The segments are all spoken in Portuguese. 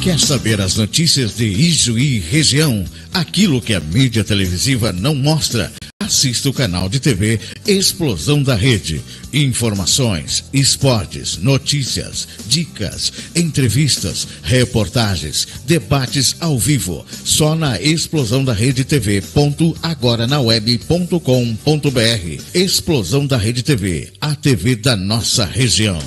Quer saber as notícias de Ijuí região? Aquilo que a mídia televisiva não mostra? Assista o canal de TV Explosão da Rede. Informações, esportes, notícias, dicas, entrevistas, reportagens, debates ao vivo. Só na Explosão da Rede TV. agoranaweb.com.br. Explosão da Rede TV, a TV da nossa região.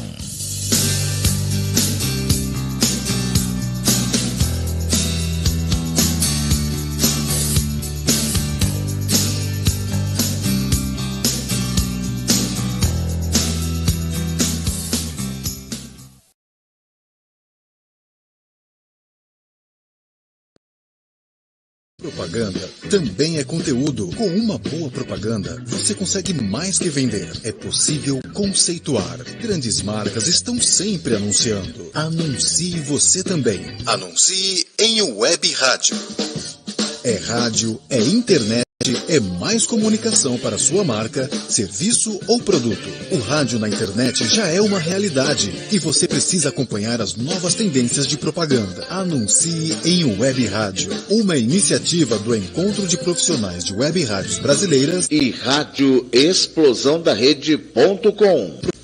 Propaganda também é conteúdo. Com uma boa propaganda, você consegue mais que vender. É possível conceituar. Grandes marcas estão sempre anunciando. Anuncie você também. Anuncie em web rádio. É rádio, é internet, é mais comunicação para sua marca, serviço ou produto. O rádio na internet já é uma realidade e você precisa acompanhar as novas tendências de propaganda. Anuncie em web rádio, uma iniciativa do Encontro de Profissionais de Web Rádios Brasileiras e Rádio Explosão da Rede.com.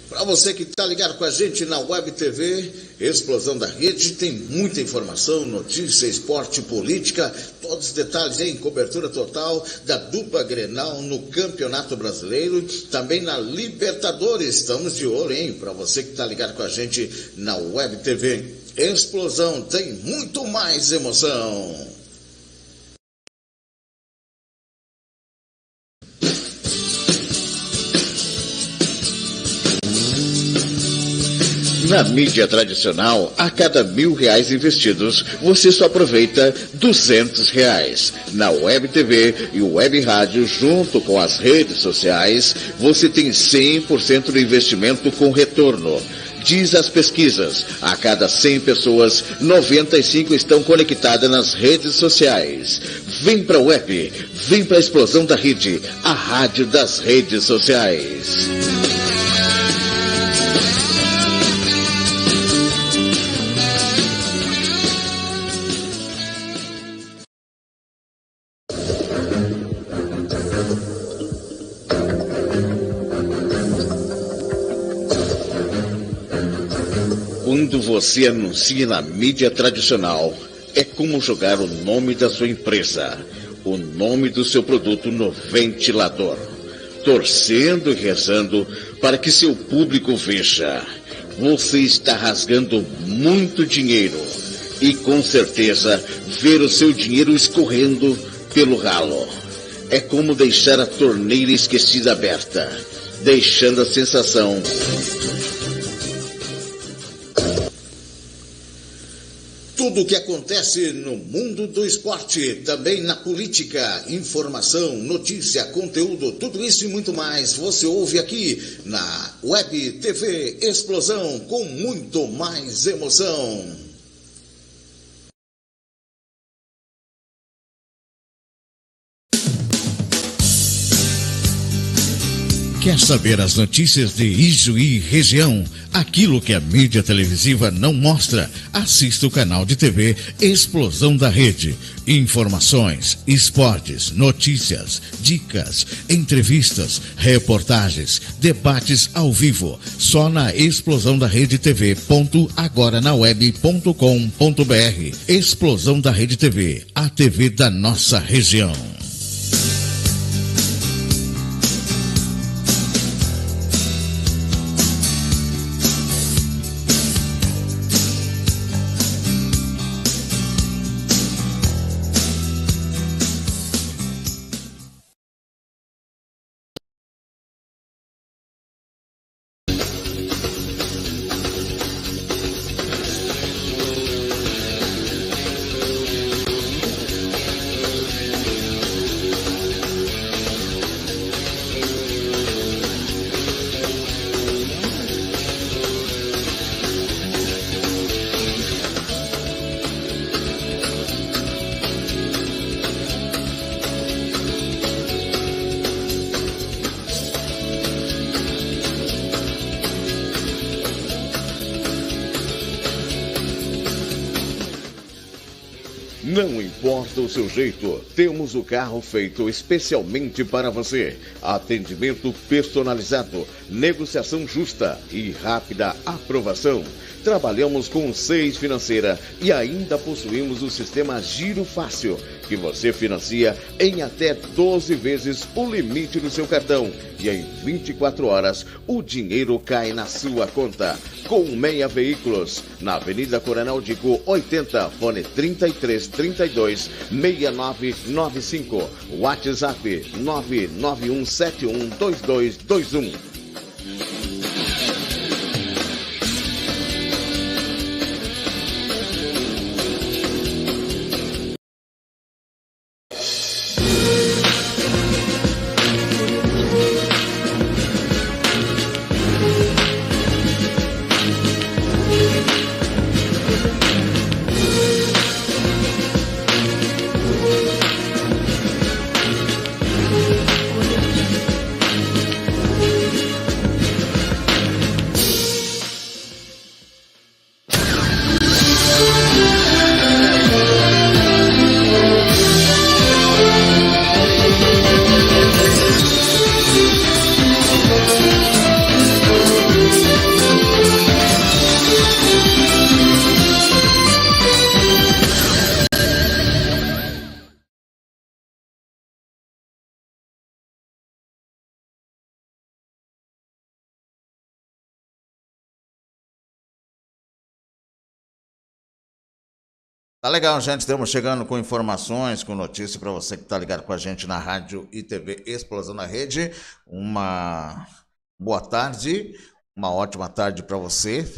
Para você que está ligado com a gente na Web TV, Explosão da Rede, tem muita informação, notícia, esporte, política, todos os detalhes em cobertura total da dupla Grenal no Campeonato Brasileiro, também na Libertadores. Estamos de olho, hein? Para você que está ligado com a gente na Web TV, Explosão tem muito mais emoção. Na mídia tradicional, a cada R$1.000 investidos, você só aproveita R$200. Na Web TV e Web Rádio, junto com as redes sociais, você tem 100% do investimento com retorno. Diz as pesquisas, a cada 100 pessoas, 95 estão conectadas nas redes sociais. Vem para a Web, vem para a Explosão da Rede, a rádio das redes sociais. Quando você anuncia na mídia tradicional, é como jogar o nome da sua empresa, o nome do seu produto no ventilador, torcendo e rezando para que seu público veja. Você está rasgando muito dinheiro e com certeza ver o seu dinheiro escorrendo pelo ralo. É como deixar a torneira esquecida aberta, deixando a sensação tudo o que acontece no mundo do esporte, também na política, informação, notícia, conteúdo, tudo isso e muito mais, você ouve aqui na Web TV Explosão, com muito mais emoção. Quer saber as notícias de Ijuí região? Aquilo que a mídia televisiva não mostra? Assista o canal de TV Explosão da Rede. Informações, esportes, notícias, dicas, entrevistas, reportagens, debates ao vivo. Só na Explosão da Rede TV. agoranaweb.com.br. Explosão da Rede TV, a TV da nossa região. Não importa o seu jeito, temos o carro feito especialmente para você. Atendimento personalizado, negociação justa e rápida aprovação. Trabalhamos com 6 Financeira e ainda possuímos o sistema Giro Fácil, que você financia em até 12 vezes o limite do seu cartão. E em 24 horas o dinheiro cai na sua conta. Com Meia Veículos, na Avenida Coronel Dico 80, fone 3332 6995, WhatsApp 991712221. Tá legal, gente. Estamos chegando com informações, com notícias para você que está ligado com a gente na rádio e TV Explosão da Rede. Uma boa tarde, uma ótima tarde para você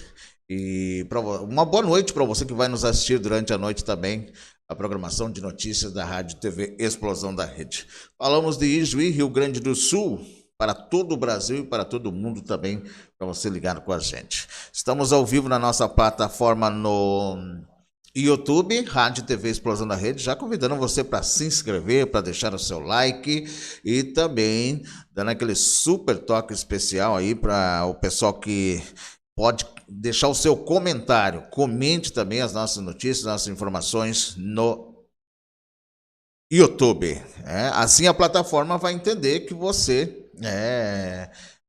e uma boa noite para você que vai nos assistir durante a noite também. A programação de notícias da rádio e TV Explosão da Rede. Falamos de Ijuí, Rio Grande do Sul, para todo o Brasil e para todo o mundo também, para você ligado com a gente. Estamos ao vivo na nossa plataforma no YouTube, Rádio TV Explosão da Rede, já convidando você para se inscrever, para deixar o seu like e também dando aquele super toque especial aí para o pessoal que pode deixar o seu comentário. Comente também as nossas notícias, nossas informações no YouTube. Assim a plataforma vai entender que você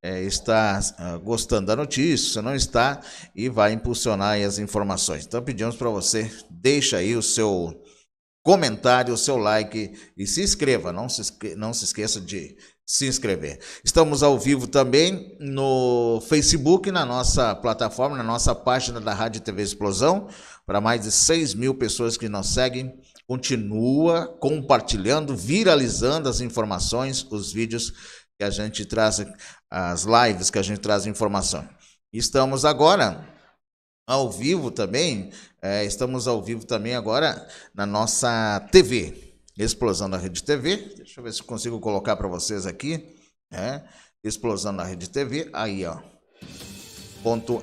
está gostando da notícia, se não está, e vai impulsionar aí as informações. Então pedimos para você, deixa aí o seu comentário, o seu like e se inscreva, não se esqueça de se inscrever. Estamos ao vivo também no Facebook, na nossa plataforma, na nossa página da Rádio TV Explosão, para mais de 6.000 pessoas que nos seguem. Continua compartilhando, viralizando as informações, os vídeos que a gente traz, as lives que a gente traz informação. Estamos agora ao vivo também, agora na nossa TV, Explosão da Rede TV. Deixa eu ver se consigo colocar para vocês aqui, Explosão da Rede TV, aí ó,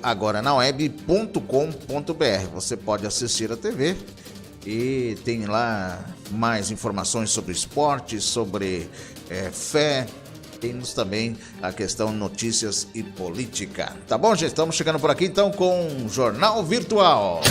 .agoranaweb.com.br. Você pode assistir a TV e tem lá mais informações sobre esporte, sobre fé. Temos também a questão notícias e política. Tá bom, gente? Estamos chegando por aqui então com o Jornal Virtual.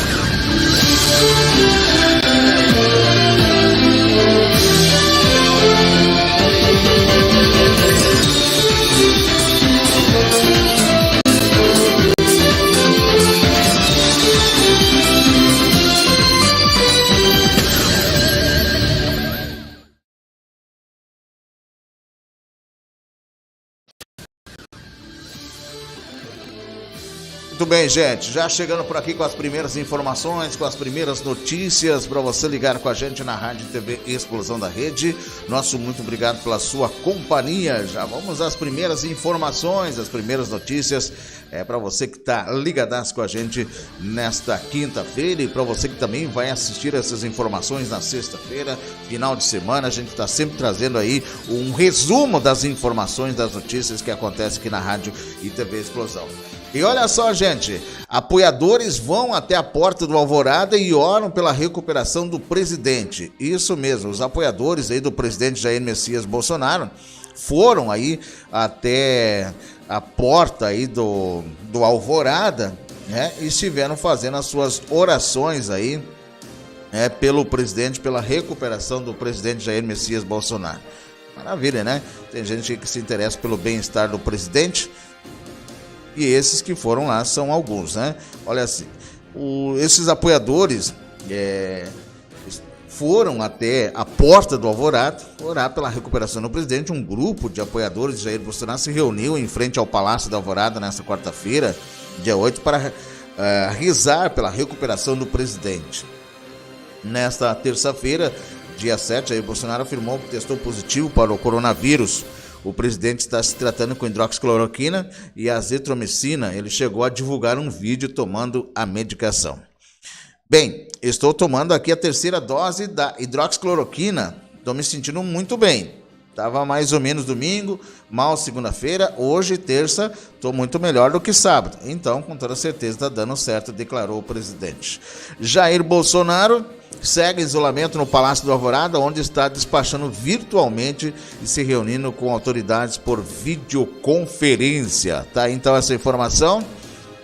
Muito bem, gente, já chegando por aqui com as primeiras informações, com as primeiras notícias para você ligar com a gente na Rádio TV Explosão da Rede. Nosso muito obrigado pela sua companhia. Já vamos às primeiras informações, as primeiras notícias para você que está ligadaço com a gente nesta quinta-feira e para você que também vai assistir essas informações na sexta-feira, final de semana. A gente está sempre trazendo aí um resumo das informações, das notícias que acontecem aqui na Rádio e TV Explosão. E olha só, gente, apoiadores vão até a porta do Alvorada e oram pela recuperação do presidente. Isso mesmo, os apoiadores aí do presidente Jair Messias Bolsonaro foram aí até a porta aí do Alvorada, né, e estiveram fazendo as suas orações aí pelo presidente, pela recuperação do presidente Jair Messias Bolsonaro. Maravilha, né? Tem gente que se interessa pelo bem-estar do presidente e esses que foram lá são alguns, né? Olha assim, esses apoiadores foram até a porta do Alvorada orar pela recuperação do presidente. Um grupo de apoiadores de Jair Bolsonaro se reuniu em frente ao Palácio da Alvorada nesta quarta-feira, dia 8, para rezar pela recuperação do presidente. Nesta terça-feira, dia 7, Jair Bolsonaro afirmou que testou positivo para o coronavírus. O presidente está se tratando com hidroxicloroquina e azitromicina. Ele chegou a divulgar um vídeo tomando a medicação. Bem, estou tomando aqui a terceira dose da hidroxicloroquina. Estou me sentindo muito bem. Estava mais ou menos domingo, mal segunda-feira, hoje, terça, estou muito melhor do que sábado. Então, com toda certeza, está dando certo, declarou o presidente. Jair Bolsonaro segue isolamento no Palácio do Alvorada, onde está despachando virtualmente e se reunindo com autoridades por videoconferência. Tá? Então, essa informação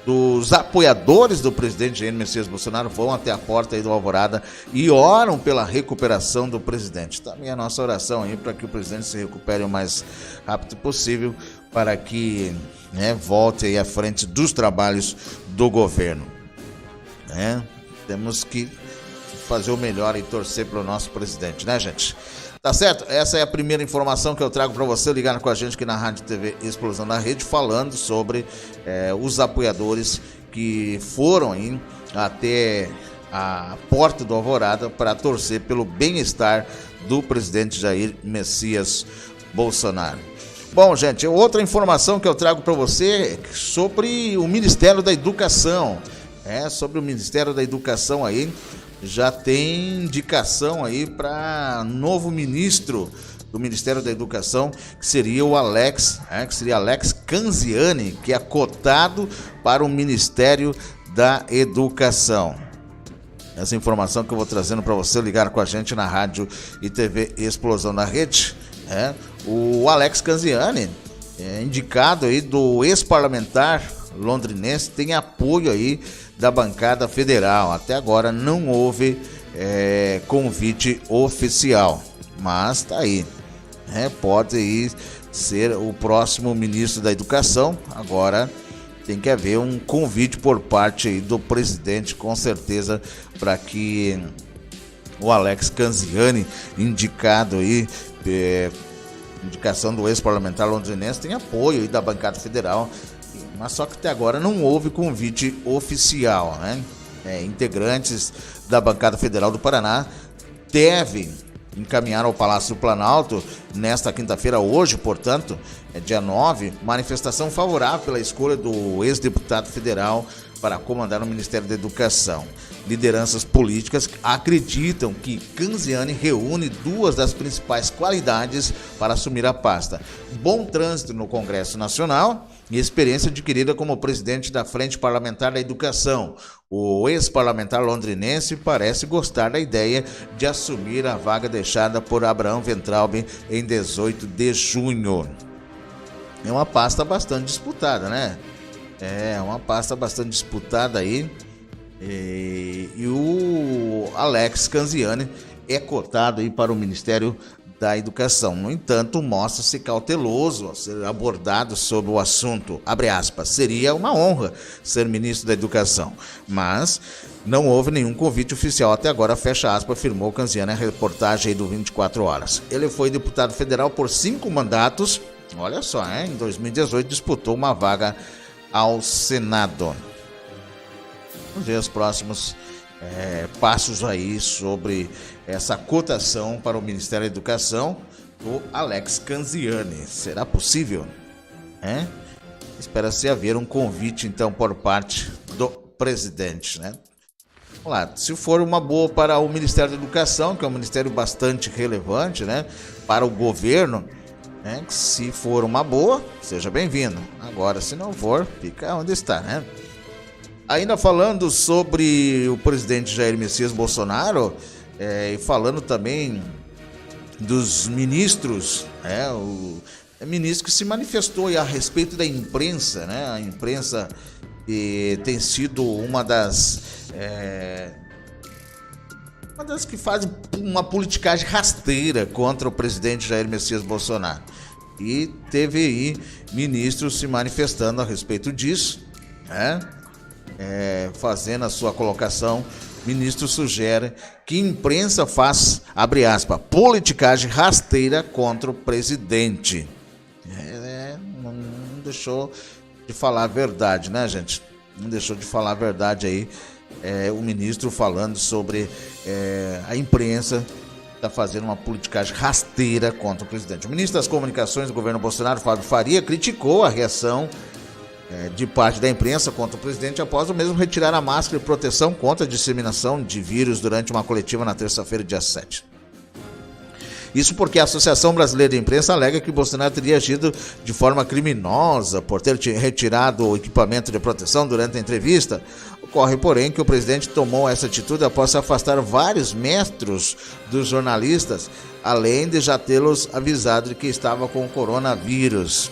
dos apoiadores do presidente Jair Messias Bolsonaro vão até a porta aí do Alvorada e oram pela recuperação do presidente. Também a nossa oração aí para que o presidente se recupere o mais rápido possível, para que volte aí à frente dos trabalhos do governo. Temos que fazer o melhor e torcer pelo nosso presidente, né, gente? Tá certo? Essa é a primeira informação que eu trago para você, ligando com a gente aqui na Rádio TV Explosão da Rede, falando sobre os apoiadores que foram aí até a porta do Alvorada para torcer pelo bem-estar do presidente Jair Messias Bolsonaro. Bom, gente, outra informação que eu trago para você é sobre o Ministério da Educação. Sobre o Ministério da Educação aí, já tem indicação aí para novo ministro do Ministério da Educação, que seria o Alex Canziani, que é cotado para o Ministério da Educação. Essa informação que eu vou trazendo para você ligar com a gente na Rádio e TV Explosão da Rede. O Alex Canziani, indicado aí do ex-parlamentar londrinense, tem apoio aí da bancada federal. Até agora não houve convite oficial, mas tá aí, pode aí ser o próximo ministro da Educação. Agora tem que haver um convite por parte aí do presidente, com certeza, para que o Alex Canziani, indicado aí, indicação do ex-parlamentar londrinense, tem apoio aí da bancada federal. Mas só que até agora não houve convite oficial, integrantes da bancada federal do Paraná devem encaminhar ao Palácio do Planalto nesta quinta-feira, hoje, portanto, dia 9, manifestação favorável pela escolha do ex-deputado federal para comandar o Ministério da Educação. Lideranças políticas acreditam que Canziani reúne duas das principais qualidades para assumir a pasta: bom trânsito no Congresso Nacional e experiência adquirida como presidente da Frente Parlamentar da Educação. O ex-parlamentar londrinense parece gostar da ideia de assumir a vaga deixada por Abraham Weintraub em 18 de junho. É uma pasta bastante disputada, né? É uma pasta bastante disputada aí. E o Alex Canziani é cotado aí para o Ministério da Educação. No entanto, mostra-se cauteloso ao ser abordado sobre o assunto. Abre aspas, seria uma honra ser ministro da Educação, mas não houve nenhum convite oficial até agora, fecha aspas, afirmou Canziani na reportagem aí do 24 Horas. Ele foi deputado federal por 5 mandatos, olha só, em 2018 disputou uma vaga ao Senado. Vamos ver os próximos passos aí sobre essa cotação para o Ministério da Educação do Alex Canziani. Será possível? Espera-se haver um convite, então, por parte do presidente, Vamos lá, se for uma boa para o Ministério da Educação, que é um ministério bastante relevante, para o governo, se for uma boa, seja bem-vindo. Agora, se não for, fica onde está, Ainda falando sobre o presidente Jair Messias Bolsonaro, e falando também dos ministros, o ministro que se manifestou a respeito da imprensa, a imprensa tem sido uma das uma das que fazem uma politicagem rasteira contra o presidente Jair Messias Bolsonaro. E teve aí ministros se manifestando a respeito disso, né? Fazendo a sua colocação. Ministro sugere que imprensa faz, abre aspas, politicagem rasteira contra o presidente. Não deixou de falar a verdade, né, gente? Não deixou de falar a verdade aí. O ministro falando sobre a imprensa está fazendo uma politicagem rasteira contra o presidente. O ministro das Comunicações do governo Bolsonaro, Fábio Faria, criticou a reação de parte da imprensa contra o presidente após o mesmo retirar a máscara de proteção contra a disseminação de vírus durante uma coletiva na terça-feira, dia 7. Isso porque a Associação Brasileira de Imprensa alega que Bolsonaro teria agido de forma criminosa por ter retirado o equipamento de proteção durante a entrevista. Ocorre, porém, que o presidente tomou essa atitude após se afastar vários metros dos jornalistas, além de já tê-los avisado de que estava com o coronavírus.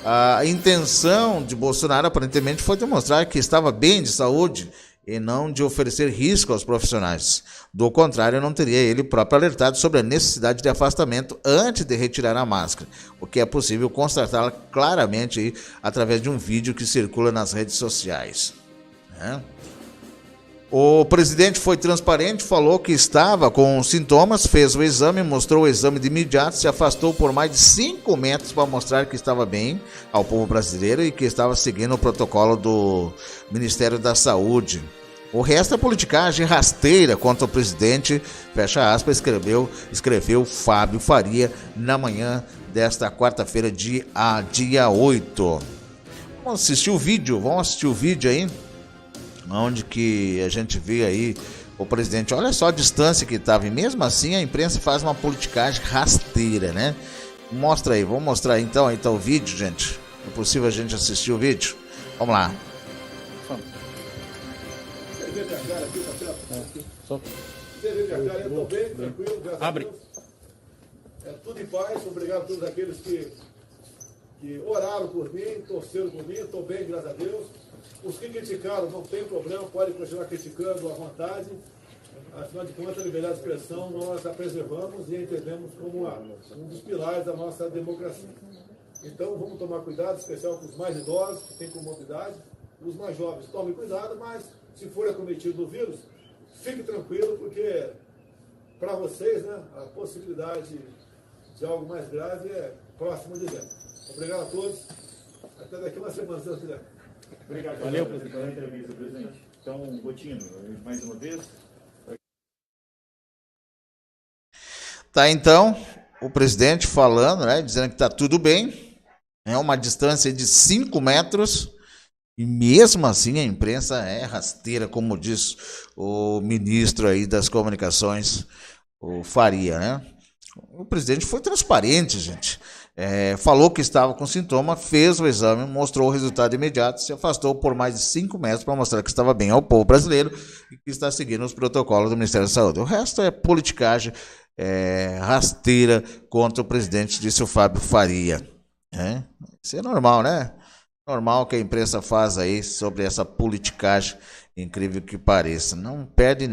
A intenção de Bolsonaro aparentemente foi demonstrar que estava bem de saúde e não de oferecer risco aos profissionais. Do contrário, não teria ele próprio alertado sobre a necessidade de afastamento antes de retirar a máscara, o que é possível constatar claramente aí, através de um vídeo que circula nas redes sociais. O presidente foi transparente, falou que estava com sintomas, fez o exame, mostrou o exame de imediato, se afastou por mais de 5 metros para mostrar que estava bem ao povo brasileiro e que estava seguindo o protocolo do Ministério da Saúde. O resto é politicagem rasteira contra o presidente, fecha aspas, escreveu Fábio Faria na manhã desta quarta-feira, dia 8. Vamos assistir o vídeo aí, onde que a gente vê aí o presidente, olha só a distância que estava, e mesmo assim a imprensa faz uma politicagem rasteira, né? Mostra aí, vamos mostrar aí então o vídeo, gente. É possível a gente assistir o vídeo? Vamos lá. Eu tô bem, tranquilo, graças a Deus. Tudo em paz, obrigado a todos aqueles que oraram por mim, torceram por mim, estou bem, graças a Deus. Os que criticaram, não tem problema, podem continuar criticando à vontade. Afinal de contas, a liberdade de expressão nós a preservamos e a entendemos como um dos pilares da nossa democracia. Então, vamos tomar cuidado, especial com os mais idosos, que têm comorbidade. Os mais jovens, tomem cuidado, mas se for acometido do vírus, fique tranquilo, porque para vocês, né, a possibilidade de algo mais grave é próxima de dezembro. Obrigado a todos. Até daqui uma semana, se Deus quiser. Obrigado. Valeu, presidente, pela entrevista, presidente. Então, Gotino, mais uma vez. Tá, então, o presidente falando, né, dizendo que está tudo bem, é uma distância de 5 metros, e mesmo assim a imprensa é rasteira, como diz o ministro aí das Comunicações, o Faria, né? O presidente foi transparente, gente. Falou que estava com sintoma, fez o exame, mostrou o resultado imediato, se afastou por mais de 5 metros para mostrar que estava bem ao povo brasileiro e que está seguindo os protocolos do Ministério da Saúde. O resto é politicagem rasteira contra o presidente, disse o Fábio Faria. Isso é normal, né? Normal que a imprensa faz aí sobre essa politicagem, incrível que pareça. Não perde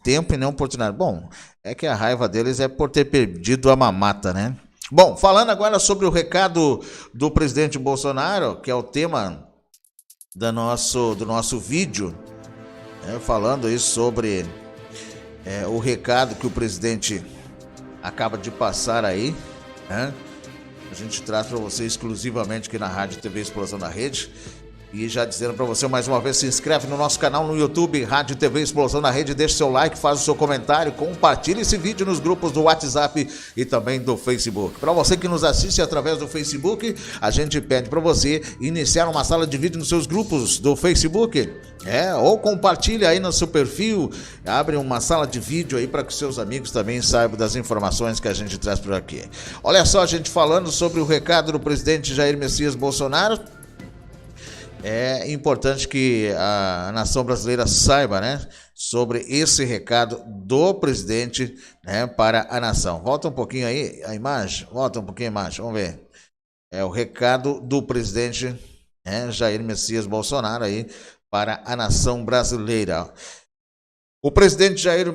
tempo e nem oportunidade. Bom, é que a raiva deles é por ter perdido a mamata, né? Bom, falando agora sobre o recado do presidente Bolsonaro, que é o tema do nosso vídeo, falando aí sobre o recado que o presidente acaba de passar aí, né? A gente traz para você exclusivamente aqui na Rádio TV Explosão da Rede. E já dizendo para você mais uma vez, se inscreve no nosso canal no YouTube, Rádio TV Explosão da Rede, deixa seu like, faz o seu comentário, compartilhe esse vídeo nos grupos do WhatsApp e também do Facebook. Para você que nos assiste através do Facebook, a gente pede para você iniciar uma sala de vídeo nos seus grupos do Facebook, ou compartilhe aí no seu perfil, abre uma sala de vídeo aí para que seus amigos também saibam das informações que a gente traz por aqui. Olha só, a gente falando sobre o recado do presidente Jair Messias Bolsonaro. É importante que a nação brasileira saiba, né, sobre esse recado do presidente, né, para a nação. Volta um pouquinho aí a imagem, vamos ver. É o recado do presidente Jair Messias Bolsonaro aí para a nação brasileira. O presidente Jair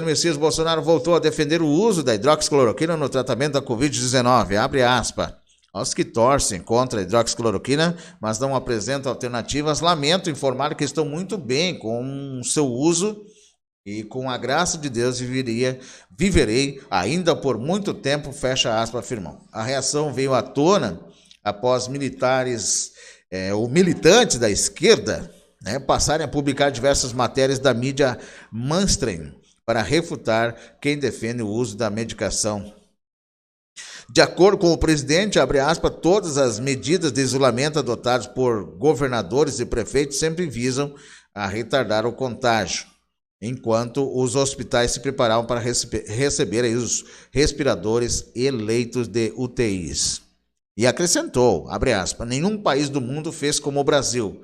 Messias Bolsonaro voltou a defender o uso da hidroxicloroquina no tratamento da Covid-19. Abre aspas. Aos que torcem contra a hidroxicloroquina, mas não apresentam alternativas, lamento informar que estão muito bem com seu uso e com a graça de Deus viverei ainda por muito tempo, fecha aspas, afirmou. A reação veio à tona após militantes da esquerda passarem a publicar diversas matérias da mídia mainstream para refutar quem defende o uso da medicação. De acordo com o presidente, abre aspas, todas as medidas de isolamento adotadas por governadores e prefeitos sempre visam a retardar o contágio, enquanto os hospitais se preparavam para receber aí os respiradores e leitos de UTIs. E acrescentou, abre aspas, nenhum país do mundo fez como o Brasil.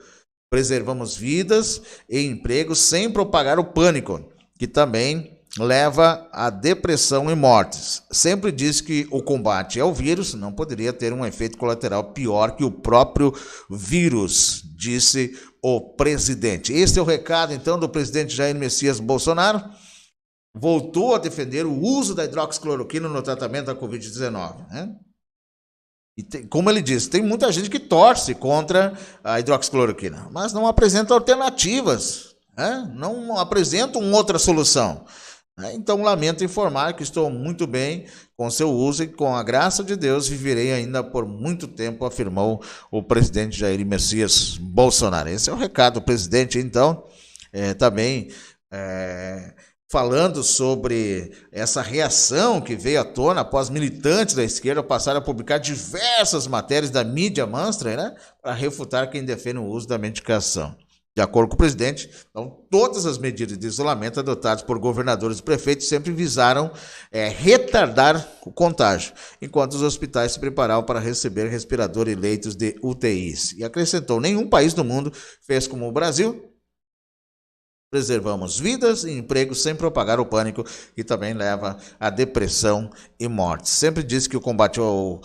Preservamos vidas e empregos sem propagar o pânico, que também leva a depressão e mortes. Sempre disse que o combate ao vírus não poderia ter um efeito colateral pior que o próprio vírus, disse o presidente. Esse é o recado, então, do presidente Jair Messias Bolsonaro. Voltou a defender o uso da hidroxicloroquina no tratamento da Covid-19, né? E como ele disse, tem muita gente que torce contra a hidroxicloroquina, mas não apresenta alternativas, né? Não apresentam outra solução. Então, lamento informar que estou muito bem com seu uso e, com a graça de Deus, viverei ainda por muito tempo, afirmou o presidente Jair Messias Bolsonaro. Esse é o recado do presidente, então, também falando sobre essa reação que veio à tona após militantes da esquerda passarem a publicar diversas matérias da mídia mainstream, né, para refutar quem defende o uso da medicação. De acordo com o presidente, então, todas as medidas de isolamento adotadas por governadores e prefeitos sempre visaram retardar o contágio, enquanto os hospitais se preparavam para receber respirador e leitos de UTIs. E acrescentou, nenhum país do mundo fez como o Brasil. Preservamos vidas e empregos sem propagar o pânico, que também leva à depressão e morte. Sempre disse que o combate ao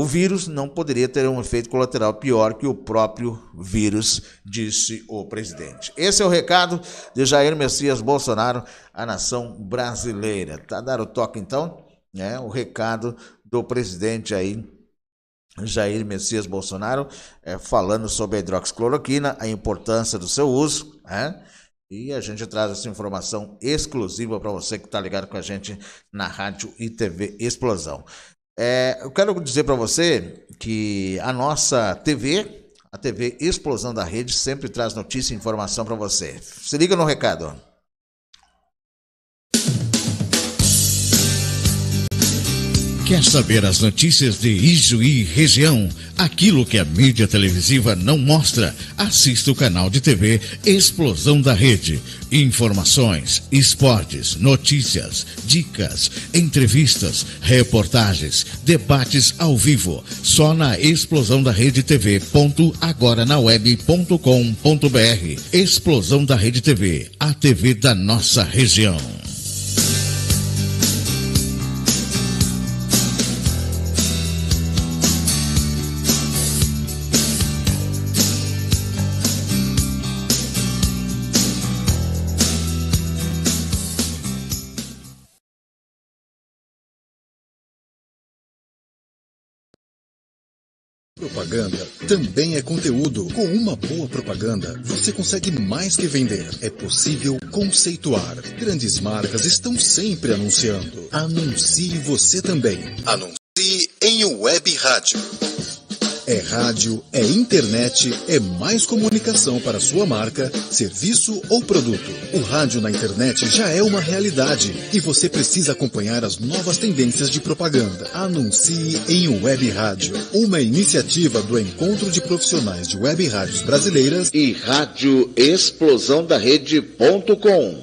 vírus não poderia ter um efeito colateral pior que o próprio vírus, disse o presidente. Esse é o recado de Jair Messias Bolsonaro à nação brasileira. Tá dando o toque, então, né? O recado do presidente aí, Jair Messias Bolsonaro, falando sobre a hidroxicloroquina, a importância do seu uso, né? E a gente traz essa informação exclusiva para você que está ligado com a gente na Rádio e TV Explosão. Eu quero dizer para você que a nossa TV, a TV Explosão da Rede, sempre traz notícia e informação para você. Se liga no recado. Quer saber as notícias de Ijuí e região? Aquilo que a mídia televisiva não mostra? Assista o canal de TV Explosão da Rede. Informações, esportes, notícias, dicas, entrevistas, reportagens, debates ao vivo. Só na Explosão da Rede TV. agoranaweb.com.br. Explosão da Rede TV, a TV da nossa região. Propaganda também é conteúdo. Com uma boa propaganda, você consegue mais que vender. É possível conceituar. Grandes marcas estão sempre anunciando. Anuncie você também. Anuncie em web rádio. É rádio, é internet, é mais comunicação para sua marca, serviço ou produto. O rádio na internet já é uma realidade e você precisa acompanhar as novas tendências de propaganda. Anuncie em web rádio, uma iniciativa do Encontro de Profissionais de Web Rádios Brasileiras e Rádio Explosãodarrede.com.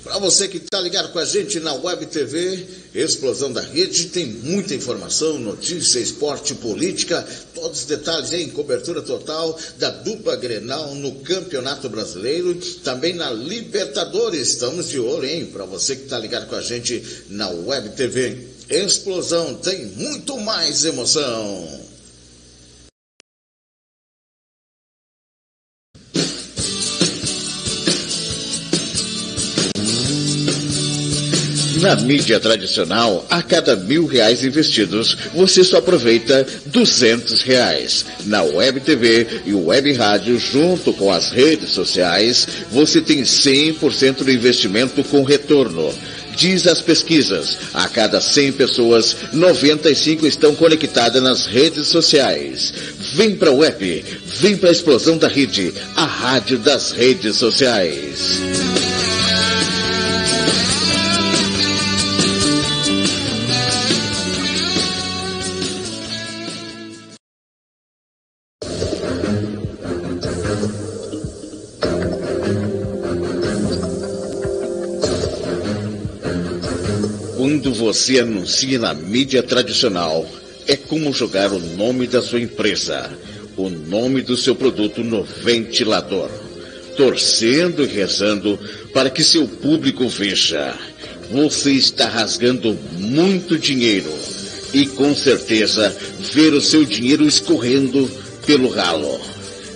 Para você que está ligado com a gente na Web TV Explosão da Rede, tem muita informação, notícia, esporte, política, todos os detalhes em cobertura total da dupla Grenal no Campeonato Brasileiro, também na Libertadores. Estamos de olho, hein? Para você que está ligado com a gente na Web TV Explosão, tem muito mais emoção. Na mídia tradicional, a cada R$1.000 investidos, você só aproveita R$200. Na Web TV e Web Rádio, junto com as redes sociais, você tem 100% do investimento com retorno. Diz as pesquisas, a cada 100 pessoas, 95 estão conectadas nas redes sociais. Vem para a Web, vem para a explosão da rede, a rádio das redes sociais. Quando você anuncia na mídia tradicional, é como jogar o nome da sua empresa, o nome do seu produto no ventilador, torcendo e rezando para que seu público veja. Você está rasgando muito dinheiro e com certeza ver o seu dinheiro escorrendo pelo ralo.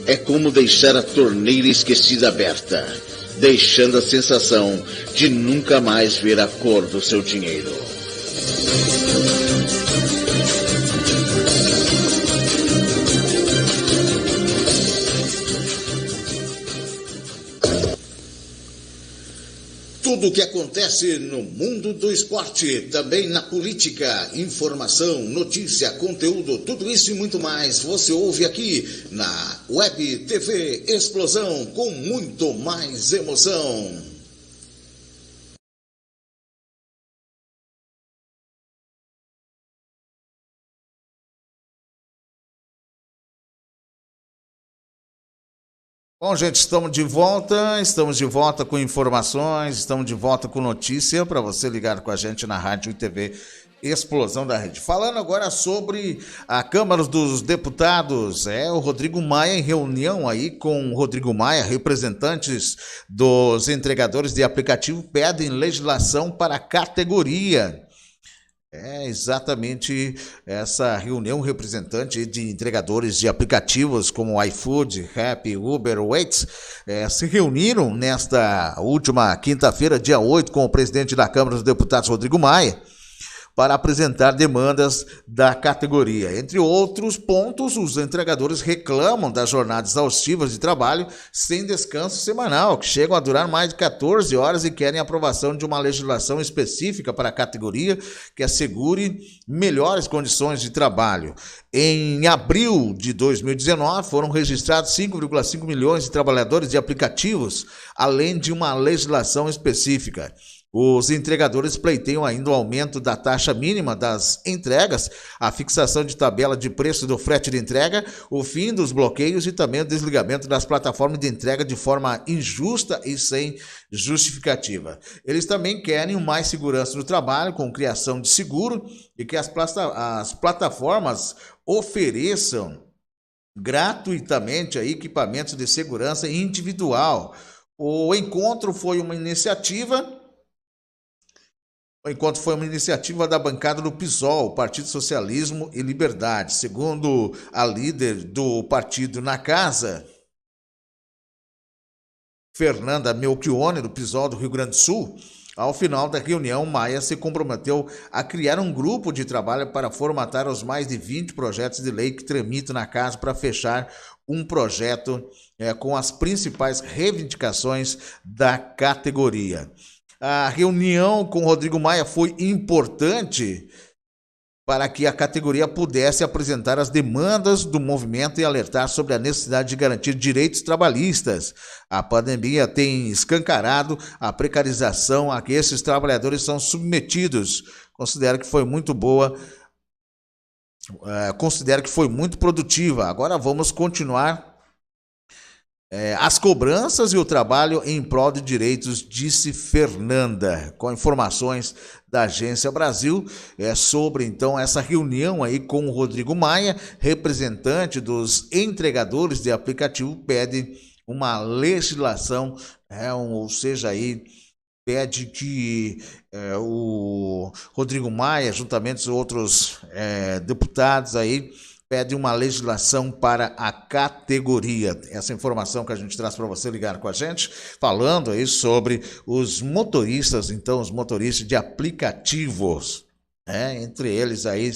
É como deixar a torneira esquecida aberta, deixando a sensação de nunca mais ver a cor do seu dinheiro. Tudo o que acontece no mundo do esporte, também na política, informação, notícia, conteúdo, tudo isso e muito mais você ouve aqui na Web TV Explosão, com muito mais emoção. Bom, gente, estamos de volta com informações, estamos de volta com notícia para você ligar com a gente na Rádio e TV Explosão da Rede. Falando agora sobre a Câmara dos Deputados, o Rodrigo Maia em reunião aí com o Rodrigo Maia, representantes dos entregadores de aplicativo pedem legislação para a categoria. É exatamente essa reunião, representante de entregadores de aplicativos como iFood, Rappi, Uber, Eats, se reuniram nesta última quinta-feira, dia 8, com o presidente da Câmara dos Deputados, Rodrigo Maia, para apresentar demandas da categoria. Entre outros pontos, os entregadores reclamam das jornadas exaustivas de trabalho sem descanso semanal, que chegam a durar mais de 14 horas e querem a aprovação de uma legislação específica para a categoria que assegure melhores condições de trabalho. Em abril de 2019, foram registrados 5,5 milhões de trabalhadores de aplicativos, além de uma legislação específica. Os entregadores pleiteiam ainda o aumento da taxa mínima das entregas, a fixação de tabela de preço do frete de entrega, o fim dos bloqueios e também o desligamento das plataformas de entrega de forma injusta e sem justificativa. Eles também querem mais segurança no trabalho, com criação de seguro, e que as plataformas ofereçam gratuitamente equipamentos de segurança individual. O encontro foi uma iniciativa da bancada do PSOL, Partido Socialismo e Liberdade. Segundo a líder do partido na casa, Fernanda Melchione, do PSOL do Rio Grande do Sul, ao final da reunião, Maia se comprometeu a criar um grupo de trabalho para formatar os mais de 20 projetos de lei que tramitam na casa para fechar um projeto com as principais reivindicações da categoria. A reunião com Rodrigo Maia foi importante para que a categoria pudesse apresentar as demandas do movimento e alertar sobre a necessidade de garantir direitos trabalhistas. A pandemia tem escancarado a precarização a que esses trabalhadores são submetidos. Considero que foi muito boa, considero que foi muito produtiva. Agora vamos continuar as cobranças e o trabalho em prol de direitos, disse Fernanda, com informações da Agência Brasil, sobre então essa reunião aí com o Rodrigo Maia, representante dos entregadores de aplicativo, pede uma legislação, ou seja, aí pede que o Rodrigo Maia, juntamente com outros deputados aí, pede uma legislação para a categoria. Essa informação que a gente traz para você ligar com a gente, falando aí sobre os motoristas, então, os motoristas de aplicativos, entre eles aí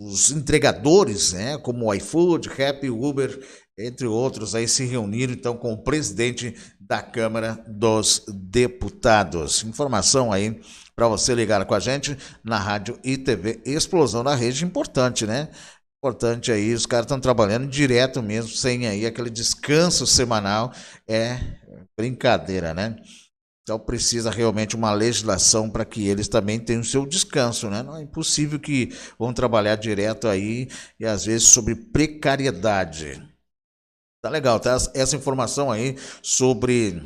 os entregadores, como o iFood, Rappi, Uber, entre outros, aí se reuniram então com o presidente da Câmara dos Deputados. Informação aí para você ligar com a gente na Rádio e TV Explosão da Rede, importante, né? Importante aí, os caras estão trabalhando direto mesmo, sem aí aquele descanso semanal, é brincadeira, né? Então precisa realmente uma legislação para que eles também tenham o seu descanso, né? Não é impossível que vão trabalhar direto aí e às vezes sobre precariedade. Tá legal, tá? Essa informação aí sobre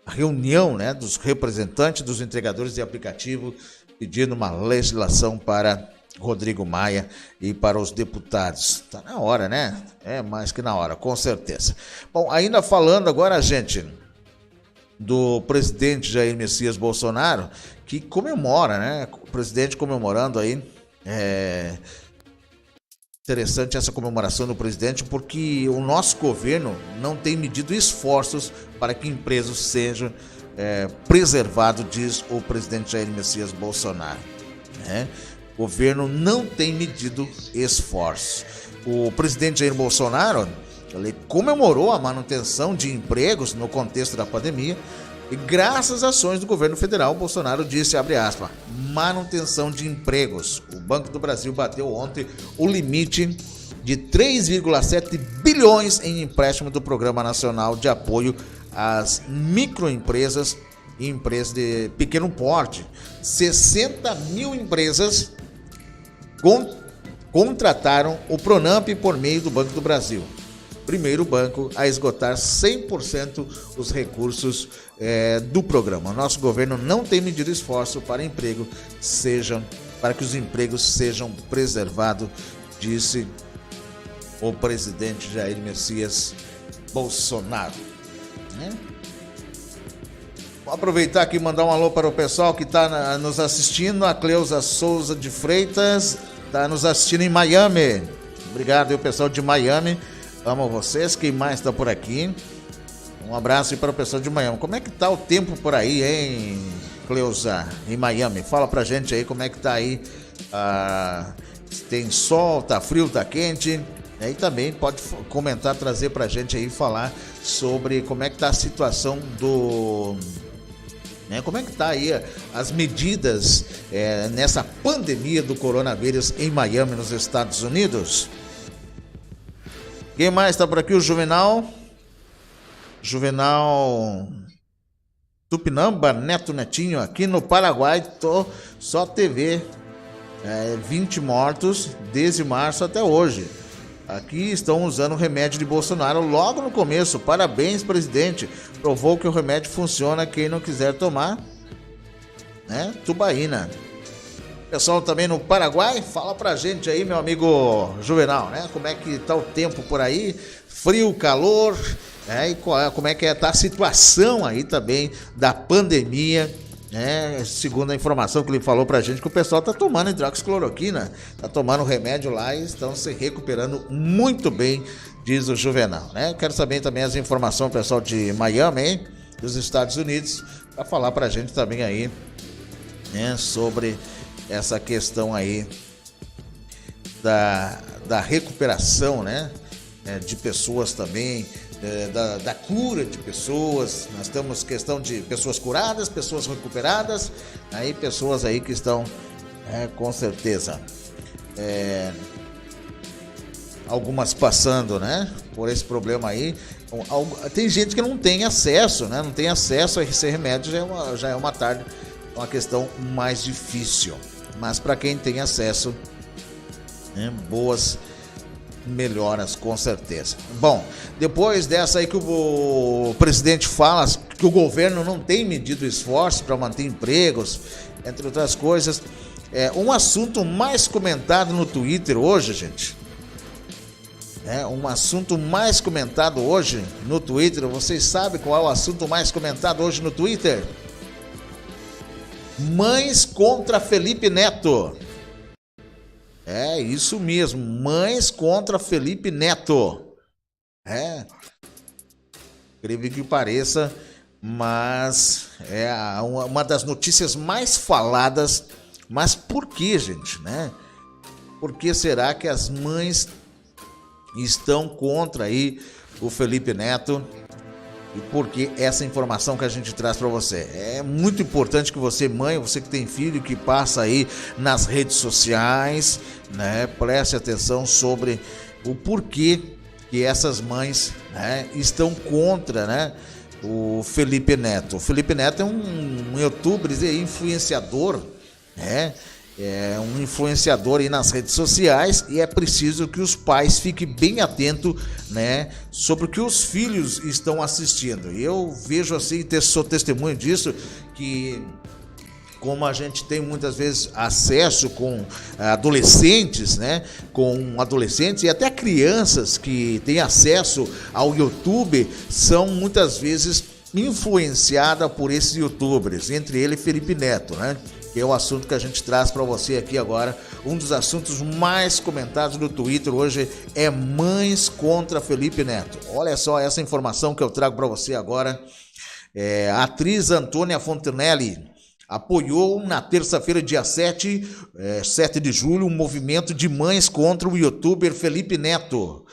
a reunião, né, dos representantes dos entregadores de aplicativo pedindo uma legislação para Rodrigo Maia e para os deputados. Tá na hora, né? É mais que na hora, com certeza. Bom, ainda falando agora, gente, do presidente Jair Messias Bolsonaro, que comemora, né? O presidente comemorando aí. Interessante essa comemoração do presidente, porque o nosso governo não tem medido esforços para que empregos sejam preservados, diz o presidente Jair Messias Bolsonaro. O governo não tem medido esforços. O presidente Jair Bolsonaro, ele comemorou a manutenção de empregos no contexto da pandemia e graças às ações do governo federal, Bolsonaro disse, abre aspas, manutenção de empregos. O Banco do Brasil bateu ontem o limite de 3,7 bilhões em empréstimo do Programa Nacional de Apoio às Microempresas e Empresas de Pequeno Porte. 60 mil empresas contrataram o Pronamp por meio do Banco do Brasil. Primeiro banco a esgotar 100% os recursos do programa. O nosso governo não tem medido esforço para que os empregos sejam preservados, disse o presidente Jair Messias Bolsonaro. Vou aproveitar aqui e mandar um alô para o pessoal que está nos assistindo. A Cleusa Souza de Freitas está nos assistindo em Miami. Obrigado, o pessoal de Miami. Amo vocês. Quem mais está por aqui? Um abraço aí para o pessoal de Miami. Como é que tá o tempo por aí, hein, Cleusa, em Miami? Fala pra gente aí como é que tá aí. Tem sol, tá frio, tá quente? E também pode comentar, trazer pra gente aí, falar sobre como é que tá a situação como é que tá aí as medidas nessa pandemia do coronavírus em Miami, nos Estados Unidos. Quem mais está por aqui? O Juvenal Tupinamba, Netinho, aqui no Paraguai, só TV, 20 mortos desde março até hoje. Aqui estão usando o remédio de Bolsonaro logo no começo. Parabéns, presidente. Provou que o remédio funciona. Quem não quiser tomar, tubaína. Pessoal também no Paraguai, fala pra gente aí, meu amigo Juvenal, como é que tá o tempo por aí? Frio, calor, e como é que tá a situação aí também da pandemia, segundo a informação que ele falou pra gente, que o pessoal tá tomando hidroxicloroquina, tá tomando remédio lá e estão se recuperando muito bem, diz o Juvenal, Quero saber também as informações, pessoal de Miami, dos Estados Unidos, pra falar pra gente também aí, sobre essa questão aí da recuperação, de pessoas também, da cura de pessoas. Nós temos questão de pessoas curadas, pessoas recuperadas, aí pessoas aí que estão, com certeza, algumas passando, por esse problema aí. Tem gente que não tem acesso, não tem acesso a esse remédio, já é uma questão mais difícil. Mas para quem tem acesso, boas melhoras com certeza. Bom, depois dessa aí que o presidente fala que o governo não tem medido esforço para manter empregos, entre outras coisas, um assunto mais comentado no Twitter hoje, gente. Um assunto mais comentado hoje no Twitter. Vocês sabem qual é o assunto mais comentado hoje no Twitter? Mães contra Felipe Neto. É isso mesmo, mães contra Felipe Neto. Incrível que pareça, mas é uma das notícias mais faladas. Mas por que, gente, né? Por que será que as mães estão contra aí o Felipe Neto? E por que essa informação que a gente traz para você? É muito importante que você, mãe, você que tem filho, que passa aí nas redes sociais, né, preste atenção sobre o porquê que essas mães, né, estão contra, né, o Felipe Neto. O Felipe Neto é um youtuber, influenciador, né? É um influenciador aí nas redes sociais e é preciso que os pais fiquem bem atentos, né, sobre o que os filhos estão assistindo. E eu vejo assim, sou testemunho disso, que como a gente tem muitas vezes acesso com adolescentes, né, com adolescentes e até crianças que têm acesso ao YouTube, são muitas vezes influenciadas por esses youtubers, entre eles Felipe Neto, né? Que é o assunto que a gente traz para você aqui agora. Um dos assuntos mais comentados no Twitter hoje é mães contra Felipe Neto. Olha só essa informação que eu trago para você agora. A atriz Antônia Fontenelle apoiou na terça-feira, dia 7 de julho, um movimento de mães contra o youtuber Felipe Neto.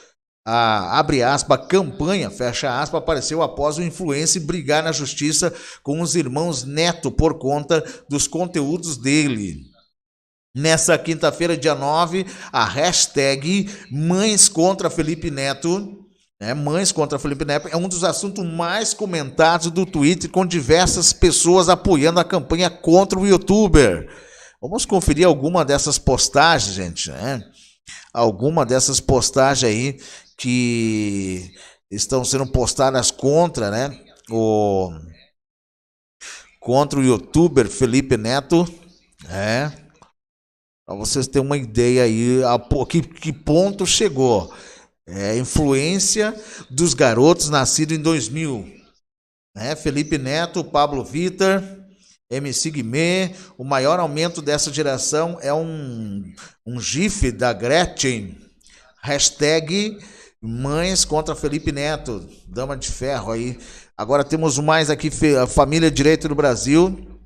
A, abre aspas, campanha, fecha aspas, apareceu após o influencer brigar na justiça com os irmãos Neto por conta dos conteúdos dele. Nessa quinta-feira, dia 9, a hashtag Mães contra Felipe Neto, Mães contra Felipe Neto, é um dos assuntos mais comentados do Twitter, com diversas pessoas apoiando a campanha contra o youtuber. Vamos conferir alguma dessas postagens, gente, né? Alguma dessas postagens aí que estão sendo postadas contra, né, contra o youtuber Felipe Neto, para vocês terem uma ideia aí a que ponto chegou. Influência dos garotos nascidos em 2000, Felipe Neto, Pablo Vittar, MC Guimê. O maior aumento dessa geração é um gif da Gretchen, hashtag Mães contra Felipe Neto, dama de ferro aí. Agora temos mais aqui, a Família Direito do Brasil,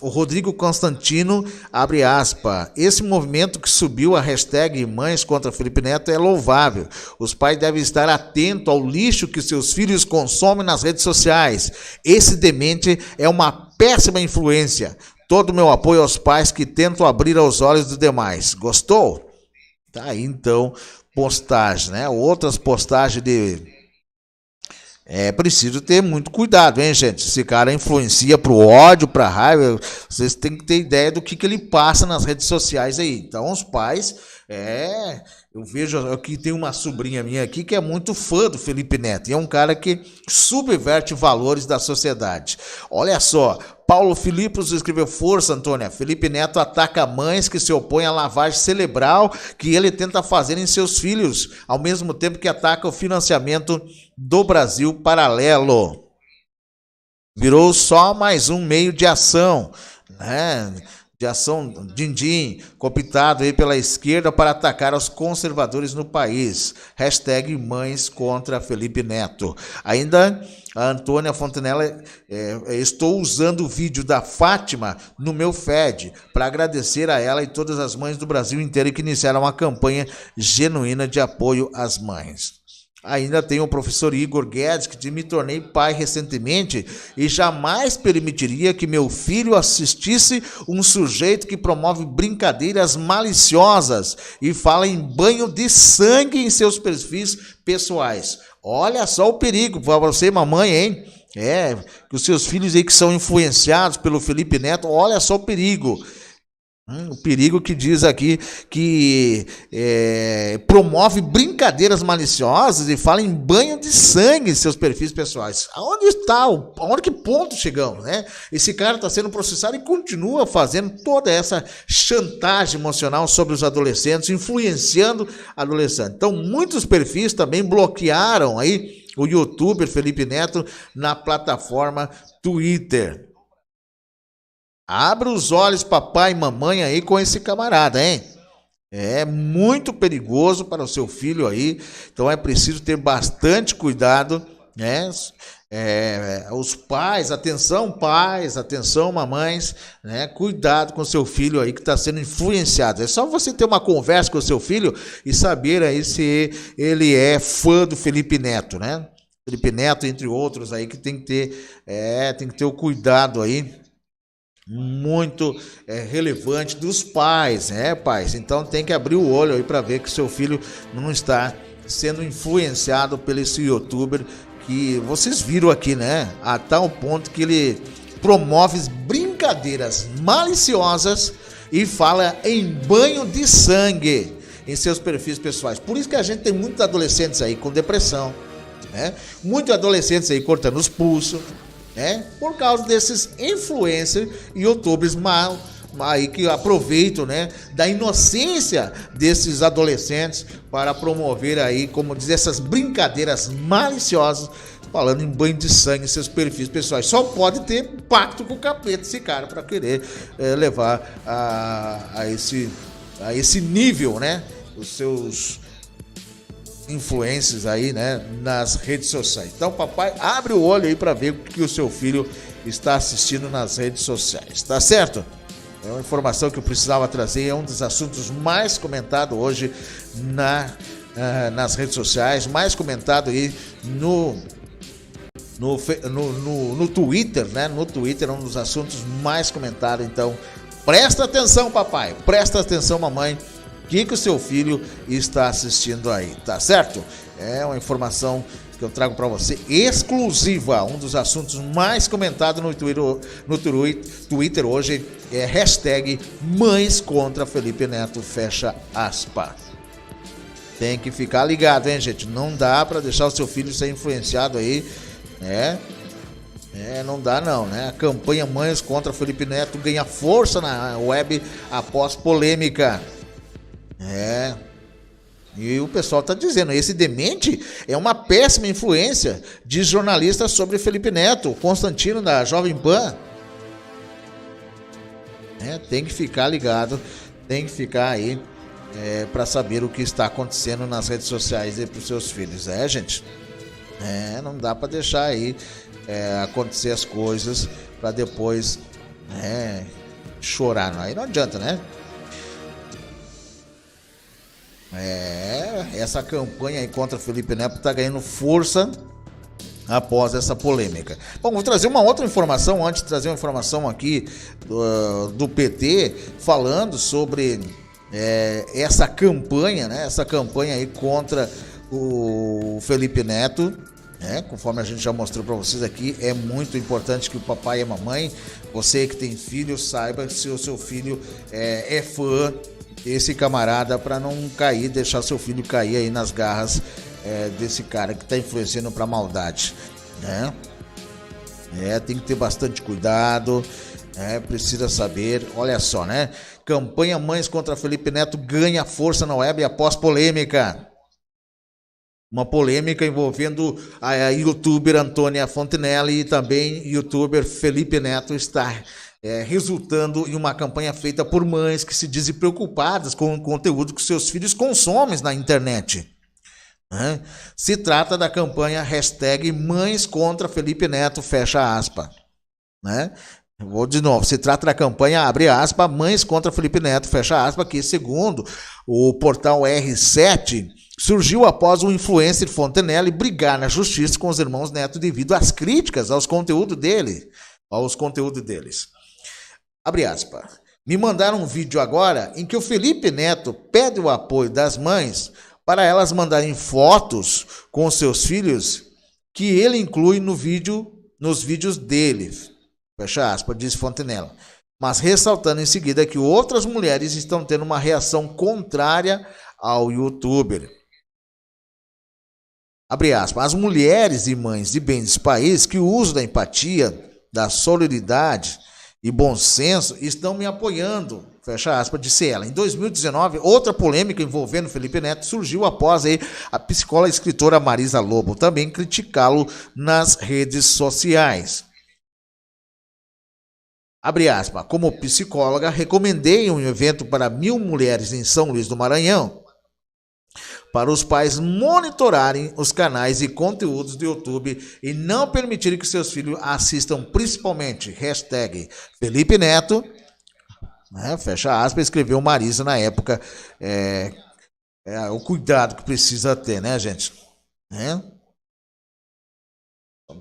o Rodrigo Constantino, abre aspas, esse movimento que subiu a hashtag Mães contra Felipe Neto é louvável. Os pais devem estar atentos ao lixo que seus filhos consomem nas redes sociais. Esse demente é uma péssima influência. Todo o meu apoio aos pais que tentam abrir os olhos dos demais. Gostou? Tá aí então, postagem, né? Outras postagens de... preciso ter muito cuidado, hein, gente? Esse cara influencia pro ódio, pra raiva. Vocês têm que ter ideia do que ele passa nas redes sociais aí. Então, os pais, eu vejo aqui, tem uma sobrinha minha aqui que é muito fã do Felipe Neto. E é um cara que subverte valores da sociedade. Olha só, Paulo Filipos escreveu: força, Antônia. Felipe Neto ataca mães que se opõem à lavagem cerebral que ele tenta fazer em seus filhos, ao mesmo tempo que ataca o financiamento do Brasil Paralelo. Virou só mais um meio de ação, né? De ação din-din, cooptado aí pela esquerda para atacar os conservadores no país. Hashtag Mães contra Felipe Neto. Ainda a Antônia Fontenelle, estou usando o vídeo da Fátima no meu feed para agradecer a ela e todas as mães do Brasil inteiro que iniciaram uma campanha genuína de apoio às mães. Ainda tem o professor Igor Guedes, que me tornei pai recentemente e jamais permitiria que meu filho assistisse um sujeito que promove brincadeiras maliciosas e fala em banho de sangue em seus perfis pessoais. Olha só o perigo para você, mamãe, hein? Que os seus filhos aí que são influenciados pelo Felipe Neto, olha só o perigo. O perigo que diz aqui que promove brincadeiras maliciosas e fala em banho de sangue em seus perfis pessoais. Aonde que ponto chegamos, né? Esse cara está sendo processado e continua fazendo toda essa chantagem emocional sobre os adolescentes, influenciando adolescentes. Então, muitos perfis também bloquearam aí o youtuber Felipe Neto na plataforma Twitter. Abra os olhos, papai e mamãe, aí com esse camarada, hein? É muito perigoso para o seu filho aí, então é preciso ter bastante cuidado, né? Os pais, atenção mamães, né? Cuidado com o seu filho aí que está sendo influenciado. É só você ter uma conversa com o seu filho e saber aí se ele é fã do Felipe Neto, né? Felipe Neto, entre outros aí, que tem que ter o cuidado aí muito relevante dos pais, né, pais? Então tem que abrir o olho aí para ver que seu filho não está sendo influenciado pelo esse youtuber que vocês viram aqui, né? A tal ponto que ele promove brincadeiras maliciosas e fala em banho de sangue em seus perfis pessoais. Por isso que a gente tem muitos adolescentes aí com depressão, né? Muitos adolescentes aí cortando os pulsos, né? Por causa desses influencers e youtubers mal aí que aproveitam, né, da inocência desses adolescentes para promover aí, como diz, essas brincadeiras maliciosas, falando em banho de sangue em seus perfis pessoais. Só pode ter pacto com o capeta esse cara para querer levar a esse nível, né, os seus influências aí, né, nas redes sociais. Então, papai, abre o olho aí para ver o que o seu filho está assistindo nas redes sociais, tá certo? É uma informação que eu precisava trazer, é um dos assuntos mais comentados hoje nas redes sociais, mais comentado aí no Twitter, né? No Twitter é um dos assuntos mais comentados. Então, presta atenção, papai, presta atenção, mamãe, o que o seu filho está assistindo aí, tá certo? É uma informação que eu trago para você exclusiva. Um dos assuntos mais comentados no Twitter hoje é hashtag mães contra Felipe Neto, fecha aspas. Tem que ficar ligado, hein, gente? Não dá para deixar o seu filho ser influenciado aí, né? Não dá não, né? A campanha Mães contra Felipe Neto ganha força na web após polêmica. E o pessoal tá dizendo, esse demente é uma péssima influência, diz jornalista sobre Felipe Neto, Constantino da Jovem Pan. Tem que ficar ligado, tem que ficar aí para saber o que está acontecendo nas redes sociais aí pros seus filhos, gente? Não dá para deixar aí acontecer as coisas para depois chorar, aí não adianta, né? Essa campanha aí contra Felipe Neto está ganhando força após essa polêmica. Bom, vou trazer uma outra informação, antes de trazer uma informação aqui do PT, falando sobre essa campanha, né? Essa campanha aí contra o Felipe Neto, conforme a gente já mostrou para vocês aqui, é muito importante que o papai e a mamãe, você que tem filho, saiba se o seu filho é fã esse camarada, para não cair, deixar seu filho cair aí nas garras desse cara que está influenciando para maldade, né? Tem que ter bastante cuidado, precisa saber. Olha só, né? Campanha Mães contra Felipe Neto ganha força na web após polêmica. Uma polêmica envolvendo a youtuber Antônia Fontenelle e também youtuber Felipe Neto está resultando em uma campanha feita por mães que se dizem preocupadas com o conteúdo que seus filhos consomem na internet. Se trata da campanha hashtag Mães contra Felipe Neto, fecha aspas. Vou de novo, se trata da campanha, abre aspas, Mães contra Felipe Neto, fecha aspas, que segundo o portal R7, surgiu após o influencer Fontenelle brigar na justiça com os irmãos Neto devido às críticas aos conteúdos deles. Abre aspas. Me mandaram um vídeo agora em que o Felipe Neto pede o apoio das mães para elas mandarem fotos com seus filhos que ele inclui nos vídeos dele. Fecha aspas, diz Fontenelle. Mas ressaltando em seguida que outras mulheres estão tendo uma reação contrária ao youtuber. Abre aspas. As mulheres e mães de bem desse país que usam da empatia, da solidariedade e bom senso estão me apoiando, fecha aspas, disse ela. Em 2019, outra polêmica envolvendo Felipe Neto surgiu após a psicóloga e escritora Marisa Lobo também criticá-lo nas redes sociais. Abre aspas, como psicóloga, recomendei um evento para 1.000 mulheres em São Luís do Maranhão para os pais monitorarem os canais e conteúdos do YouTube e não permitirem que seus filhos assistam, principalmente, #Felipe Neto, né, fecha aspas, escreveu Marisa na época, o cuidado que precisa ter, né, gente? Então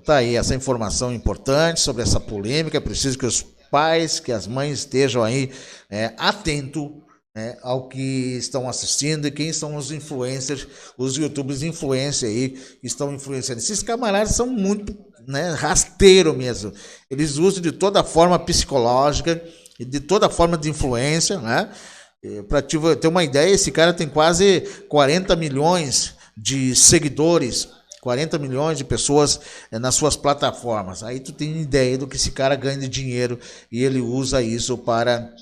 tá aí essa informação importante sobre essa polêmica. É preciso que os pais, que as mães estejam aí atentos ao que estão assistindo e quem são os influencers, os youtubers influencers aí que estão influenciando. Esses camaradas são muito rasteiro mesmo. Eles usam de toda forma psicológica e de toda forma de influência, né? Para ter uma ideia, esse cara tem quase 40 milhões de seguidores, 40 milhões de pessoas nas suas plataformas. Aí tu tem ideia do que esse cara ganha de dinheiro e ele usa isso para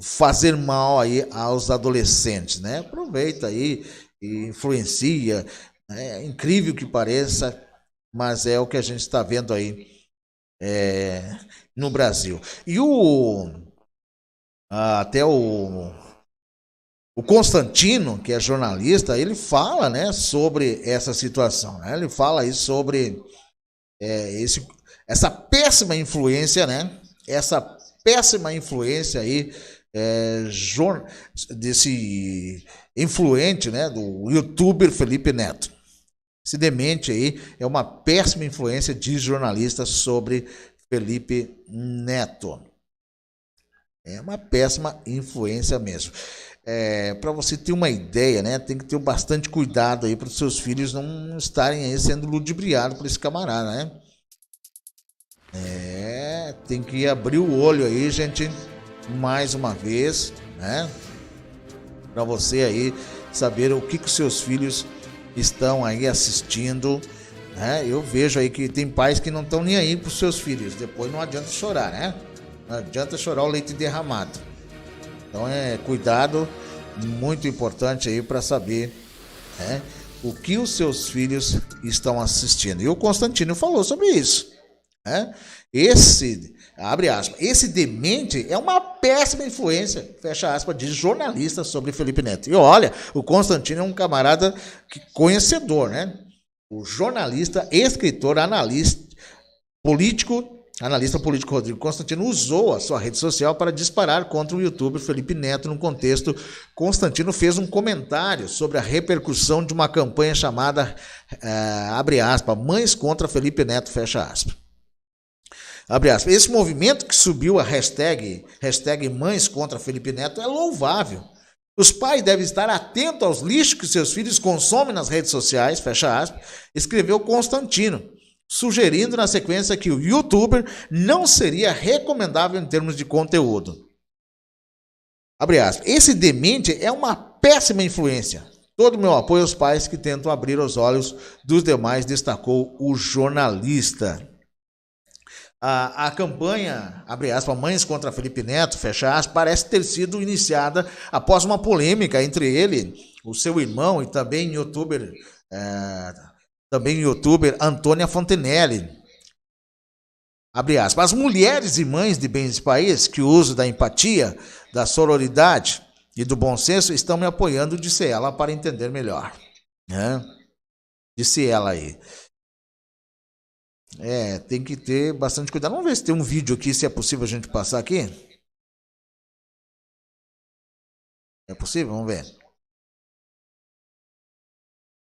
fazer mal aí aos adolescentes, né? Aproveita aí e influencia, é incrível que pareça, mas é o que a gente está vendo aí no Brasil. E até o Constantino, que é jornalista, ele fala, né, sobre essa situação, né? Ele fala aí sobre essa péssima influência, né? Essa péssima influência aí desse influente, né, do youtuber Felipe Neto. Esse demente aí é uma péssima influência de jornalista sobre Felipe Neto. É uma péssima influência mesmo. Para você ter uma ideia, né, tem que ter bastante cuidado aí para os seus filhos não estarem aí sendo ludibriados por esse camarada, né? Tem que abrir o olho aí, gente, mais uma vez, né? Para você aí saber o que os seus filhos estão aí assistindo, né? Eu vejo aí que tem pais que não estão nem aí para os seus filhos. Depois não adianta chorar, né? Não adianta chorar o leite derramado. Então cuidado, muito importante aí para saber, né, o que os seus filhos estão assistindo. E o Constantino falou sobre isso, né? Abre aspas, esse demente é uma péssima influência, fecha aspas, de jornalista sobre Felipe Neto. E olha, o Constantino é um camarada conhecedor, né? O jornalista, escritor, analista político Rodrigo Constantino usou a sua rede social para disparar contra o youtuber Felipe Neto. No contexto, Constantino fez um comentário sobre a repercussão de uma campanha chamada, abre aspas, Mães contra Felipe Neto, fecha aspas. Abre aspas. Esse movimento que subiu a hashtag Mães contra Felipe Neto é louvável. Os pais devem estar atentos aos lixos que seus filhos consomem nas redes sociais, fecha aspas, escreveu Constantino, sugerindo na sequência que o youtuber não seria recomendável em termos de conteúdo. Abre aspas. Esse demente é uma péssima influência. Todo o meu apoio aos pais que tentam abrir os olhos dos demais, destacou o jornalista. A campanha, abre aspas, Mães contra Felipe Neto, fecha aspas, parece ter sido iniciada após uma polêmica entre ele, o seu irmão e também youtuber Antônia Fontenelle. Abre aspas. As mulheres e mães de bem desse país que usam da empatia, da sororidade e do bom senso estão me apoiando, disse ela, para entender melhor. Disse ela aí. Tem que ter bastante cuidado. Vamos ver se tem um vídeo aqui, se é possível a gente passar aqui. É possível? Vamos ver.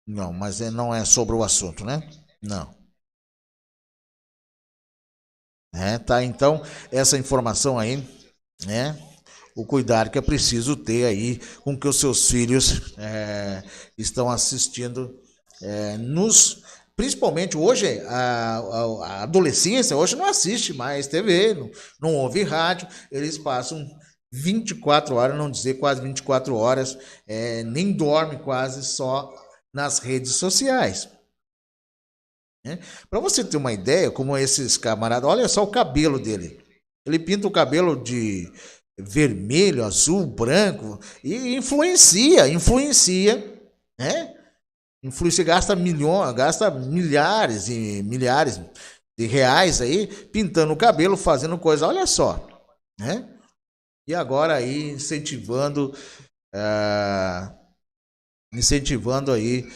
Não, mas não é sobre o assunto, né? Não. Tá, então, essa informação aí, né? O cuidado que é preciso ter aí com que os seus filhos estão assistindo principalmente hoje, a adolescência hoje não assiste mais TV, não ouve rádio, eles passam 24 horas, não dizer quase 24 horas, nem dorme quase, só nas redes sociais. Para você ter uma ideia, como esses camaradas, olha só o cabelo dele. Ele pinta o cabelo de vermelho, azul, branco e influencia, né? Influência, gasta milhares e milhares de reais aí, pintando o cabelo, fazendo coisa, olha só, né? E agora aí incentivando aí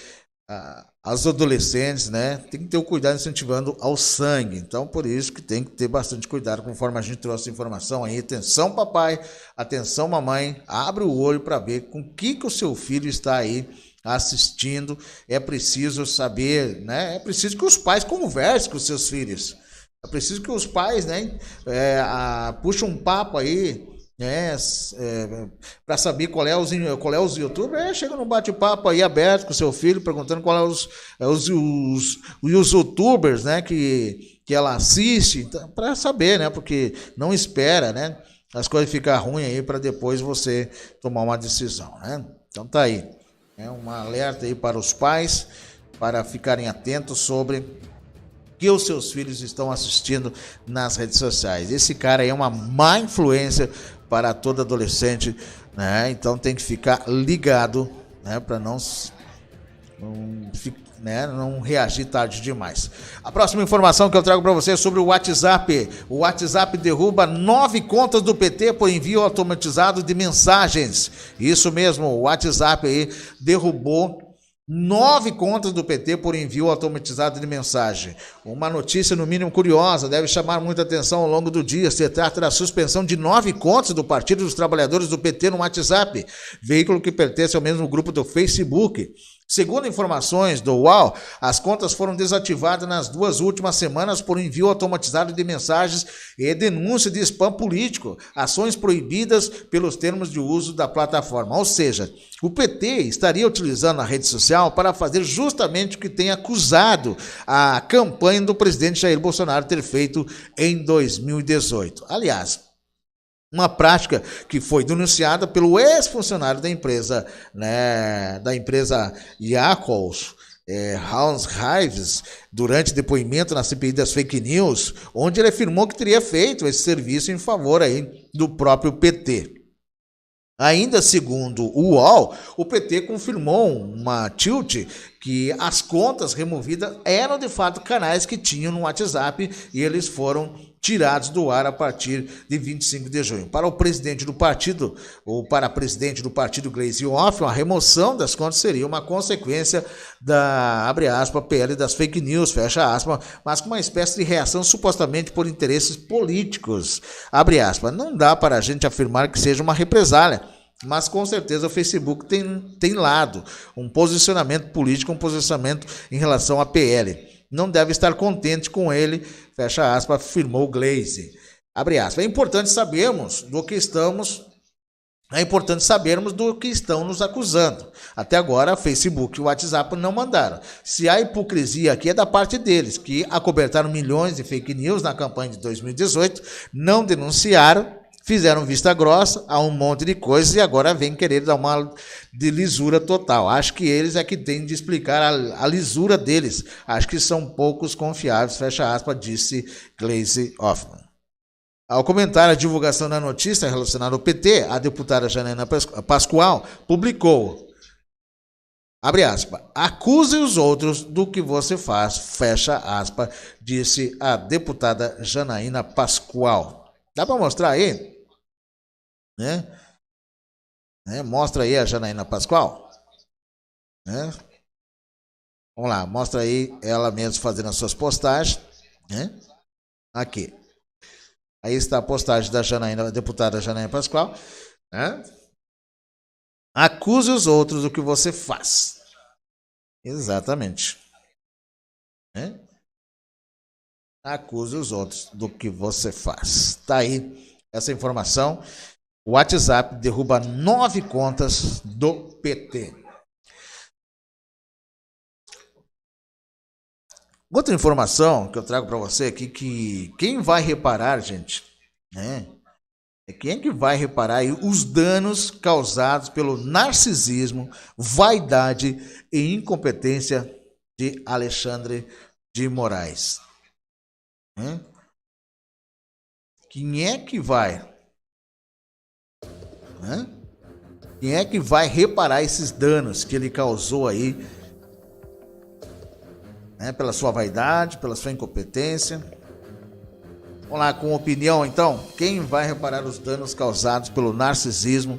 as adolescentes, né? Tem que ter o cuidado incentivando ao sangue. Então, por isso que tem que ter bastante cuidado, conforme a gente trouxe informação aí. Atenção, papai, atenção, mamãe, abre o olho para ver com que o seu filho está aí assistindo. É preciso saber, né? É preciso que os pais conversem com os seus filhos. É preciso que os pais, né, puxem um papo aí, para saber qual é os youtubers, chega num bate-papo aí aberto com o seu filho, perguntando qual é os youtubers, né, que ela assiste, então, para saber, né, porque não espera, né, as coisas ficar ruins aí para depois você tomar uma decisão, né. Então tá aí, um alerta aí para os pais, para ficarem atentos sobre que os seus filhos estão assistindo nas redes sociais. Esse cara aí é uma má influência para todo adolescente, né? Então tem que ficar ligado, né? Para não reagir tarde demais. A próxima informação que eu trago para você é sobre o WhatsApp. O WhatsApp derruba 9 contas do PT por envio automatizado de mensagens. Isso mesmo, o WhatsApp aí derrubou 9 contas do PT por envio automatizado de mensagem. Uma notícia no mínimo curiosa, deve chamar muita atenção ao longo do dia. Se trata da suspensão de 9 contas do Partido dos Trabalhadores do PT no WhatsApp, veículo que pertence ao mesmo grupo do Facebook. Segundo informações do UOL, as contas foram desativadas nas 2 últimas semanas por envio automatizado de mensagens e denúncia de spam político, ações proibidas pelos termos de uso da plataforma. Ou seja, o PT estaria utilizando a rede social para fazer justamente o que tem acusado a campanha do presidente Jair Bolsonaro ter feito em 2018. Aliás, uma prática que foi denunciada pelo ex-funcionário da empresa, né, da empresa Yakos, Hans Rives, durante depoimento na CPI das fake news, onde ele afirmou que teria feito esse serviço em favor aí do próprio PT. Ainda segundo o UOL, o PT confirmou uma tilt que as contas removidas eram de fato canais que tinham no WhatsApp e eles foram tirados do ar a partir de 25 de junho. Para o presidente do partido, ou para a presidente do partido, Gleisi Hoffmann, a remoção das contas seria uma consequência da, abre aspas, PL das fake news, fecha aspas, mas com uma espécie de reação supostamente por interesses políticos, abre aspas. Não dá para a gente afirmar que seja uma represália, mas com certeza o Facebook tem lado, um posicionamento político, um posicionamento em relação à PL. Não deve estar contente com ele, fecha aspas, afirmou Gleisi. Abre aspas. É importante sabermos do que estão nos acusando. Até agora, Facebook e o WhatsApp não mandaram. Se há hipocrisia aqui é da parte deles, que acobertaram milhões de fake news na campanha de 2018, não denunciaram, fizeram vista grossa a um monte de coisas e agora vem querer dar uma de lisura total. Acho que eles é que têm de explicar a lisura deles. Acho que são poucos confiáveis, fecha aspas, disse Gleisi Hoffmann. Ao comentar a divulgação da notícia relacionada ao PT, a deputada Janaína Pascoal publicou, abre aspas, acuse os outros do que você faz, fecha aspas, disse a deputada Janaína Pascoal. Dá para mostrar aí? Né? Mostra aí a Janaína Pascoal. Né? Vamos lá, mostra aí ela mesma fazendo as suas postagens. Né? Aqui. Aí está a postagem da Janaína, deputada Janaína Pascoal. Né? Acuse os outros do que você faz. Exatamente. Né? Acuse os outros do que você faz. Tá aí essa informação. O WhatsApp derruba 9 contas do PT. Outra informação que eu trago para você aqui, que quem vai reparar, gente, né? Quem é que vai reparar aí os danos causados pelo narcisismo, vaidade e incompetência de Alexandre de Moraes? Quem é que vai? Quem é que vai reparar esses danos que ele causou aí, né? Pela sua vaidade, pela sua incompetência. Vamos lá, com opinião então. Quem vai reparar os danos causados pelo narcisismo,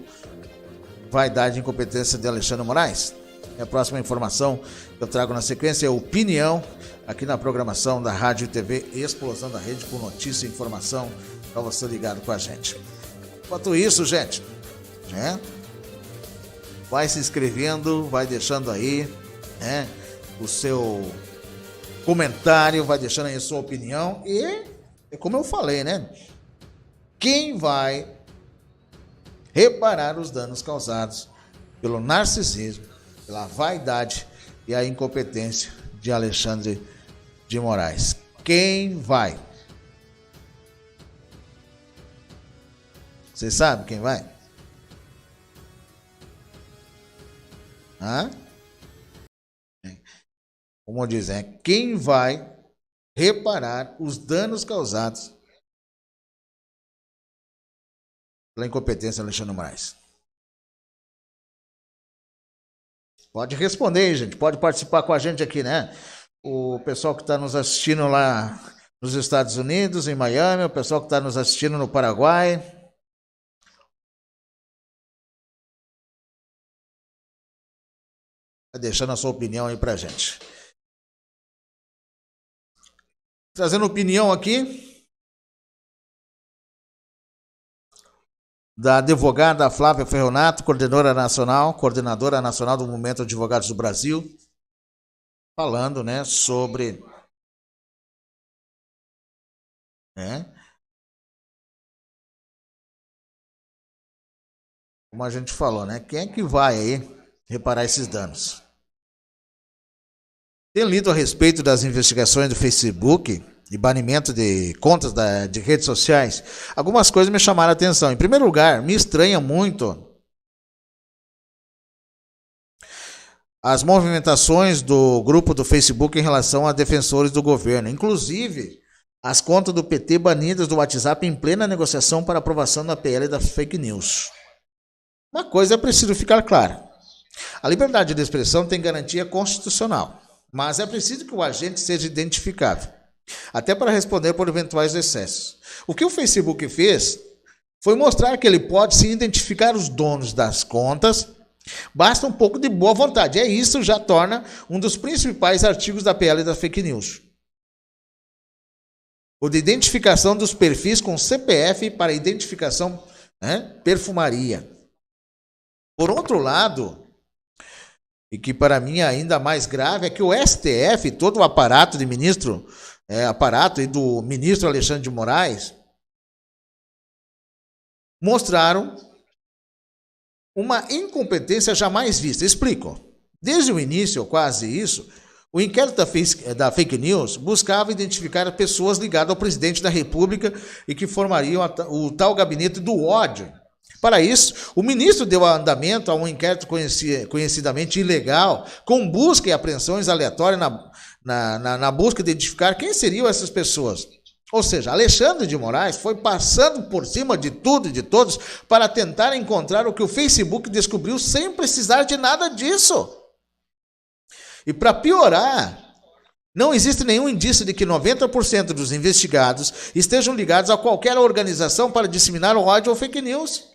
vaidade e incompetência de Alexandre Moraes? É a próxima informação que eu trago na sequência, é opinião, aqui na programação da Rádio e TV Explosão da Rede, com notícia e informação para você ligado com a gente. Enquanto isso, gente, né? Vai se inscrevendo, vai deixando aí, né, o seu comentário, vai deixando aí a sua opinião e, como eu falei, né? Quem vai reparar os danos causados pelo narcisismo, pela vaidade e a incompetência de Alexandre de Moraes? Quem vai? Vocês sabem quem vai? Hã? Como dizem, quem vai reparar os danos causados pela incompetência de Alexandre de Moraes? Pode responder aí, gente. Pode participar com a gente aqui, né? O pessoal que está nos assistindo lá nos Estados Unidos, em Miami, o pessoal que está nos assistindo no Paraguai. Vai deixando a sua opinião aí pra gente. Trazendo opinião aqui da advogada Flávia Ferronato, coordenadora nacional do Movimento Advogados do Brasil, falando, né, sobre, né, como a gente falou, né, quem é que vai aí reparar esses danos? Tenho lido a respeito das investigações do Facebook e banimento de contas de redes sociais. Algumas coisas me chamaram a atenção. Em primeiro lugar, me estranha muito as movimentações do grupo do Facebook em relação a defensores do governo. Inclusive, as contas do PT banidas do WhatsApp em plena negociação para aprovação da PL das fake news. Uma coisa é preciso ficar clara. A liberdade de expressão tem garantia constitucional, mas é preciso que o agente seja identificável, até para responder por eventuais excessos. O que o Facebook fez foi mostrar que ele pode se identificar os donos das contas, basta um pouco de boa vontade. E isso já torna um dos principais artigos da PL da fake news. O de identificação dos perfis com CPF para identificação, né, perfumaria. Por outro lado, e que para mim é ainda mais grave, é que o STF, todo o aparato de ministro, aparato e do ministro Alexandre de Moraes, mostraram uma incompetência jamais vista. Explico. Desde o início, quase isso, o inquérito da fake news buscava identificar pessoas ligadas ao presidente da República e que formariam o tal gabinete do ódio. Para isso, o ministro deu andamento a um inquérito conhecidamente ilegal, com busca e apreensões aleatórias na busca de identificar quem seriam essas pessoas. Ou seja, Alexandre de Moraes foi passando por cima de tudo e de todos para tentar encontrar o que o Facebook descobriu sem precisar de nada disso. E para piorar, não existe nenhum indício de que 90% dos investigados estejam ligados a qualquer organização para disseminar o ódio ou fake news.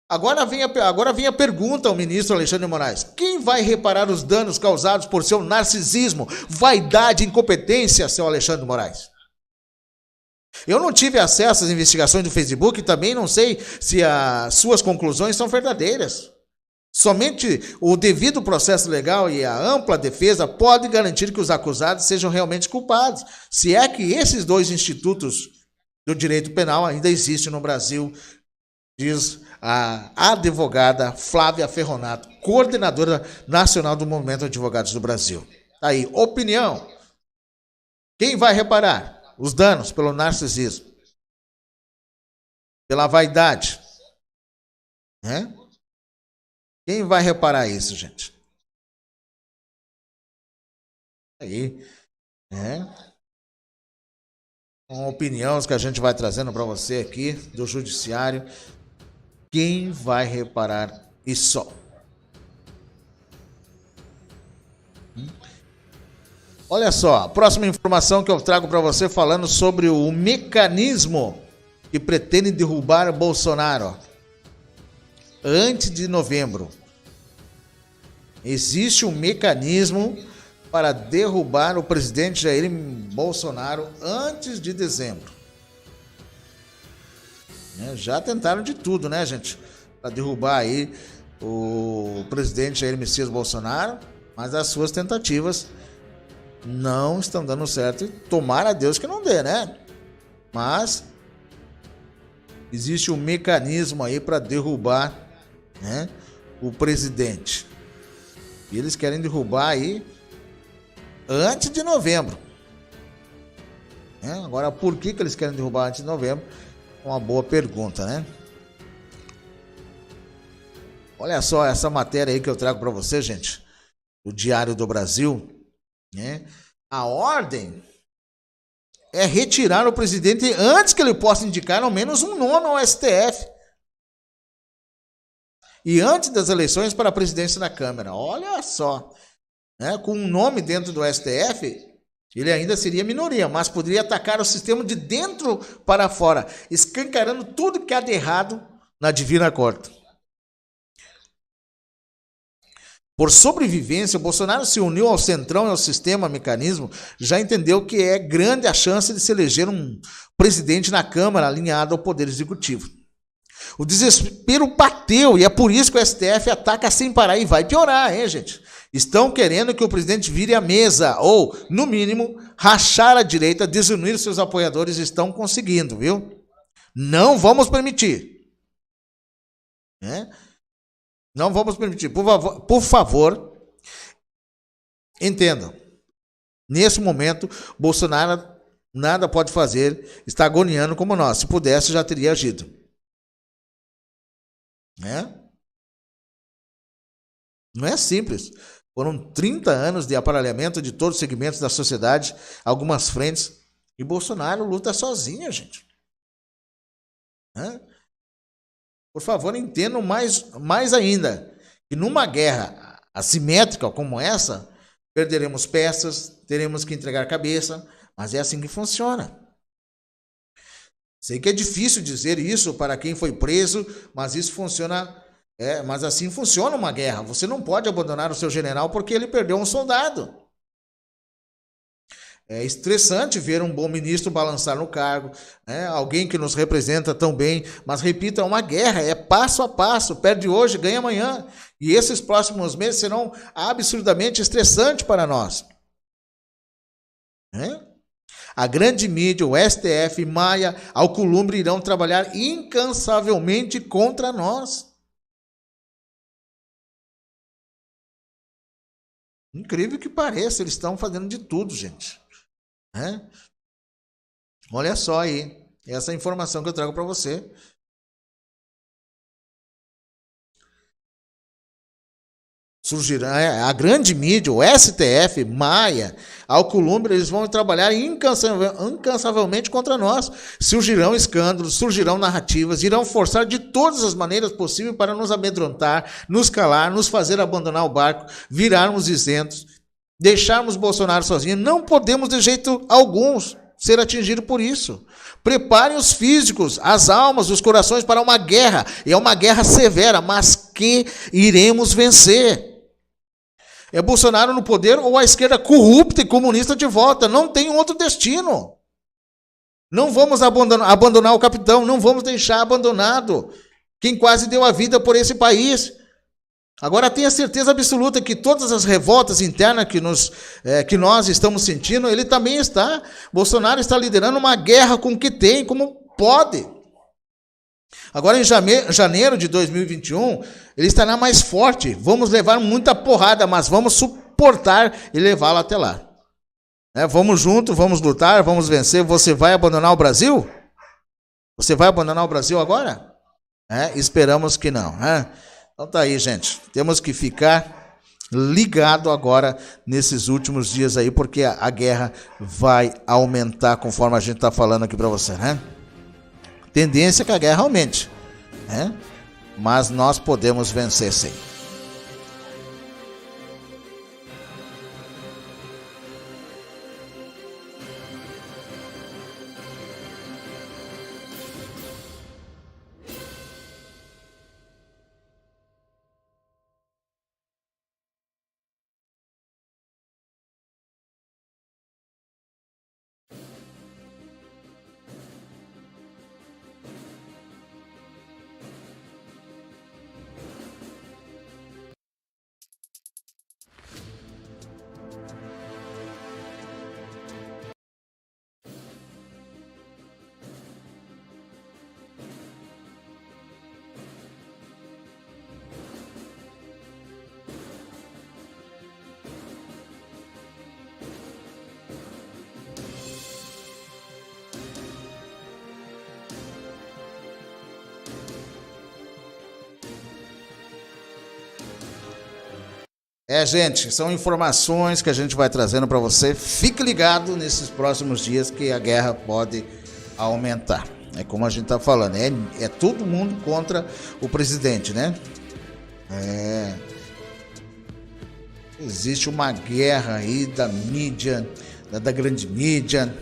Agora vem a pergunta ao ministro Alexandre de Moraes. Quem vai reparar os danos causados por seu narcisismo, vaidade e incompetência, seu Alexandre de Moraes? Eu não tive acesso às investigações do Facebook e também não sei se as suas conclusões são verdadeiras. Somente o devido processo legal e a ampla defesa podem garantir que os acusados sejam realmente culpados, se é que esses dois institutos do direito penal ainda existem no Brasil, diz a advogada Flávia Ferronato, coordenadora nacional do Movimento Advogados do Brasil. Aí, opinião. Quem vai reparar os danos pelo narcisismo, pela vaidade? Né? Quem vai reparar isso, gente? Aí, né? Com opiniões que a gente vai trazendo para você aqui do judiciário. Quem vai reparar isso? Olha só, a próxima informação que eu trago para você falando sobre o mecanismo que pretende derrubar Bolsonaro. Antes de novembro, existe um mecanismo para derrubar o presidente Jair Bolsonaro antes de dezembro. Já tentaram de tudo, né, gente? Para derrubar aí o presidente Jair Messias Bolsonaro, mas as suas tentativas não estão dando certo. Tomara a Deus que não dê, né? Mas existe um mecanismo aí para derrubar, né, o presidente. E eles querem derrubar aí antes de novembro. Agora, por que eles querem derrubar antes de novembro? Uma boa pergunta, né? Olha só essa matéria aí que eu trago para você, gente, do Diário do Brasil, né? A ordem é retirar o presidente antes que ele possa indicar ao menos um nome ao STF. E antes das eleições para a presidência da Câmara. Olha só, né? Com um nome dentro do STF, ele ainda seria minoria, mas poderia atacar o sistema de dentro para fora, escancarando tudo que há de errado na Divina Corte. Por sobrevivência, Bolsonaro se uniu ao Centrão e ao sistema mecanismo, já entendeu que é grande a chance de se eleger um presidente na Câmara alinhado ao Poder Executivo. O desespero bateu e é por isso que o STF ataca sem parar e vai piorar, hein, gente? Estão querendo que o presidente vire a mesa ou, no mínimo, rachar a direita, desunir seus apoiadores. Estão conseguindo, viu? Não vamos permitir. Não vamos permitir. Por favor, entendam. Nesse momento, Bolsonaro nada pode fazer, está agoniando como nós. Se pudesse, já teria agido. Não é simples. Foram 30 anos de aparelhamento de todos os segmentos da sociedade, algumas frentes, e Bolsonaro luta sozinho, gente. Por favor, entendam mais ainda, que numa guerra assimétrica como essa, perderemos peças, teremos que entregar cabeça, mas é assim que funciona. Sei que é difícil dizer isso para quem foi preso, mas isso funciona. Mas assim funciona uma guerra. Você não pode abandonar o seu general porque ele perdeu um soldado. É estressante ver um bom ministro balançar no cargo, alguém que nos representa tão bem, mas repito, é uma guerra, é passo a passo, perde hoje, ganha amanhã. E esses próximos meses serão absurdamente estressantes para nós. A grande mídia, o STF, Maia, Alcolumbre irão trabalhar incansavelmente contra nós. Incrível que pareça, eles estão fazendo de tudo, gente. Olha só aí, essa é a informação que eu trago para você. Surgirá a grande mídia, o STF, Maia, Alcolumbre, eles vão trabalhar incansavelmente contra nós. Surgirão escândalos, surgirão narrativas, irão forçar de todas as maneiras possíveis para nos amedrontar, nos calar, nos fazer abandonar o barco, virarmos isentos, deixarmos Bolsonaro sozinho. Não podemos de jeito algum ser atingidos por isso. Preparem os físicos, as almas, os corações para uma guerra. E é uma guerra severa, mas que iremos vencer. É Bolsonaro no poder ou a esquerda corrupta e comunista de volta. Não tem outro destino. Não vamos abandonar o capitão, não vamos deixar abandonado quem quase deu a vida por esse país. Agora tenha certeza absoluta que todas as revoltas internas que nós estamos sentindo, ele também está. Bolsonaro está liderando uma guerra com o que tem, como pode. Agora em janeiro de 2021, ele estará mais forte. Vamos levar muita porrada, mas vamos suportar e levá-lo até lá. Vamos juntos, vamos lutar, vamos vencer. Você vai abandonar o Brasil? Você vai abandonar o Brasil agora? Esperamos que não. Então tá aí, gente. Temos que ficar ligado agora nesses últimos dias aí, porque a guerra vai aumentar conforme a gente está falando aqui para você, Tendência é que a guerra aumente, mas nós podemos vencer sim. Gente, são informações que a gente vai trazendo para você. Fique ligado nesses próximos dias que a guerra pode aumentar. É como a gente tá falando, é todo mundo contra o presidente, né? Existe uma guerra aí da mídia, da grande mídia,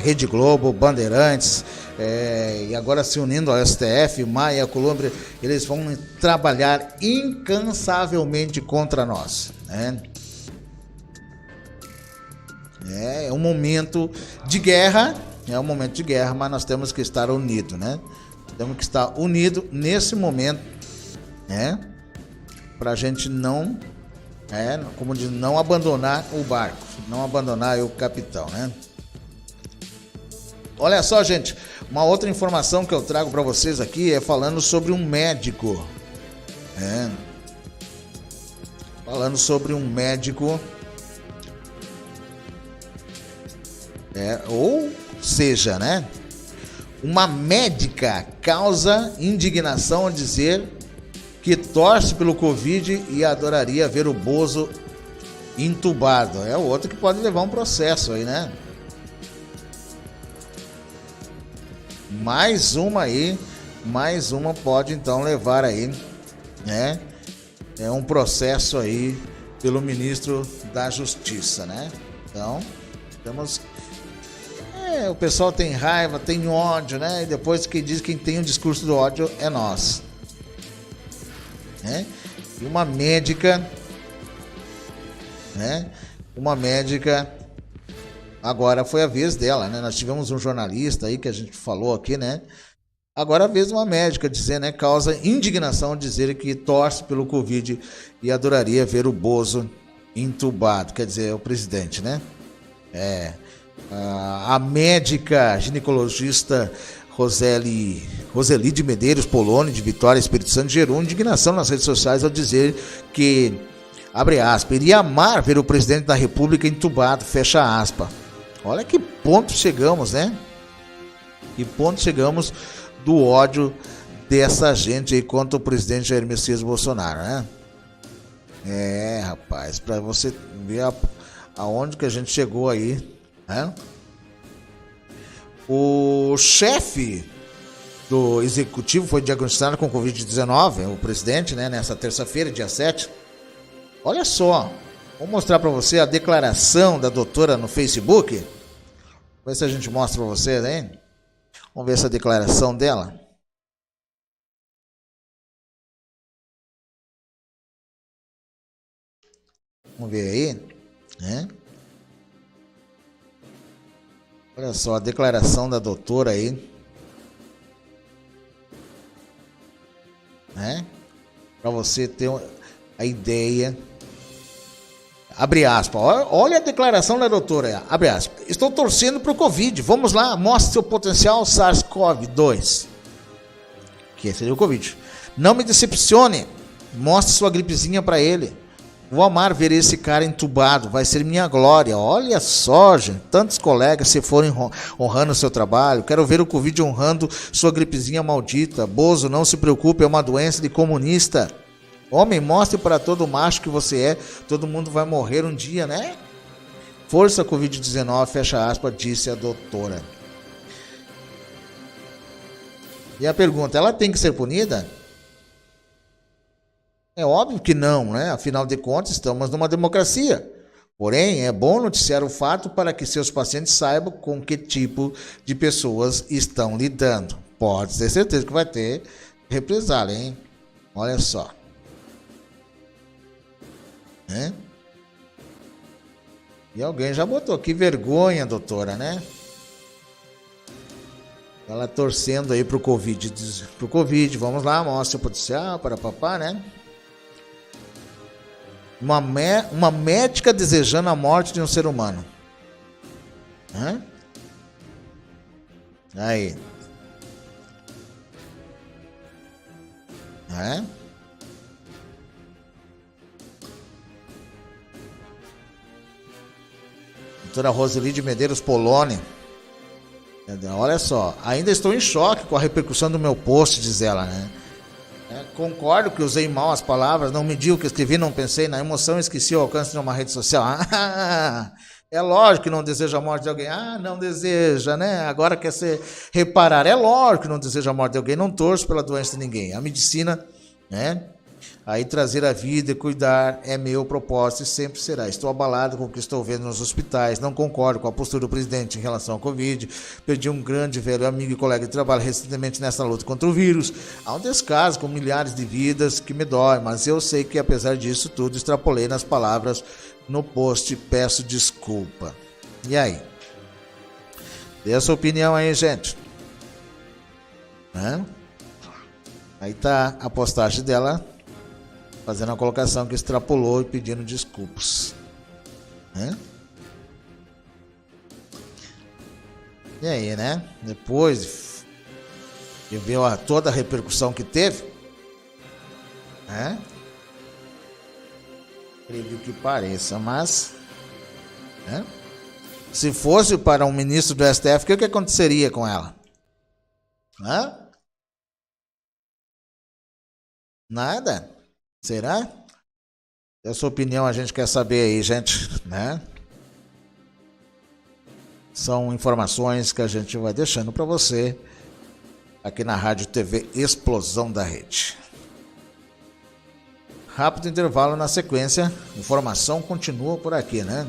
Rede Globo, Bandeirantes, e agora se unindo ao STF, Maia, Colômbia, eles vão trabalhar incansavelmente contra nós, né? É um momento de guerra, mas nós temos que estar unidos, né? Temos que estar unidos nesse momento, né? Pra gente não, como diz, não abandonar o barco, não abandonar o capitão, né? Olha só, gente, uma outra informação que eu trago para vocês aqui é falando sobre um médico. Falando sobre um médico. Ou seja, né? Uma médica causa indignação ao dizer que torce pelo Covid e adoraria ver o Bozo entubado. É o outro que pode levar um processo aí, né? Mais uma pode então levar aí, né? É um processo aí pelo ministro da Justiça, né? Então, temos... o pessoal tem raiva, tem ódio, né? E depois quem diz que quem tem o discurso do ódio é nós, né? E uma médica, né? Uma médica... Agora foi a vez dela, né? Nós tivemos um jornalista aí que a gente falou aqui, né? Agora é a vez de uma médica dizer, né? Causa indignação dizer que torce pelo Covid e adoraria ver o Bozo entubado. Quer dizer, o presidente, né? A médica ginecologista Roseli de Medeiros Poloni, de Vitória, Espírito Santo, gerou indignação nas redes sociais ao dizer que, abre aspas, iria amar ver o presidente da República entubado, fecha aspas. Olha que ponto chegamos, né? Que ponto chegamos do ódio dessa gente aí contra o presidente Jair Messias Bolsonaro, né? Rapaz, para você ver aonde que a gente chegou aí, né? O chefe do executivo foi diagnosticado com Covid-19, o presidente, né? Nessa terça-feira, dia 7. Olha só, vou mostrar para você a declaração da doutora no Facebook. Vamos ver se a gente mostra para vocês, hein? Vamos ver essa declaração dela. Vamos ver aí, né? Olha só a declaração da doutora aí, né? Para você ter a ideia. Abre aspas, olha a declaração da doutora, abre aspas. Estou torcendo para o Covid, vamos lá, mostre seu potencial SARS-CoV-2, que seria o Covid. Não me decepcione, mostre sua gripezinha para ele. Vou amar ver esse cara entubado, vai ser minha glória. Olha só, gente, tantos colegas se forem honrando o seu trabalho. Quero ver o Covid honrando sua gripezinha maldita. Bozo, não se preocupe, é uma doença de comunista. Homem, mostre para todo macho que você é. Todo mundo vai morrer um dia, né? Força Covid-19, fecha aspas, disse a doutora. E a pergunta, ela tem que ser punida? É óbvio que não, né? Afinal de contas, estamos numa democracia. Porém, é bom noticiar o fato para que seus pacientes saibam com que tipo de pessoas estão lidando. Pode ter certeza que vai ter represália, hein? Olha só. Né? E alguém já botou, que vergonha, doutora, né? Ela torcendo aí pro Covid, vamos lá, mostra o potencial para papá, né? Uma médica desejando a morte de um ser humano. Aí. Doutora Roseli de Medeiros Poloni. Olha só, ainda estou em choque com a repercussão do meu post, diz ela, né? Concordo que usei mal as palavras, não medi o que escrevi, não pensei na emoção, esqueci o alcance de uma rede social. É lógico que não deseja a morte de alguém. Não deseja, né? Agora quer se reparar. É lógico que não deseja a morte de alguém, não torço pela doença de ninguém. A medicina, né? Aí trazer a vida e cuidar é meu propósito e sempre será. Estou abalado com o que estou vendo nos hospitais. Não concordo com a postura do presidente em relação ao Covid. Perdi um grande velho amigo e colega de trabalho recentemente nessa luta contra o vírus. Há um descaso com milhares de vidas que me dói, mas eu sei que apesar disso tudo, extrapolei nas palavras no post. Peço desculpa. E aí? Dê a sua opinião aí, gente. Aí tá a postagem dela, fazendo a colocação que extrapolou e pedindo desculpas. E aí, né? Depois de ver toda a repercussão que teve, acredito que pareça, mas se fosse para um ministro do STF, o que aconteceria com ela? Nada? Será? A sua opinião a gente quer saber aí, gente, né? São informações que a gente vai deixando para você aqui na Rádio TV Explosão da Rede. Rápido intervalo, na sequência, informação continua por aqui, né?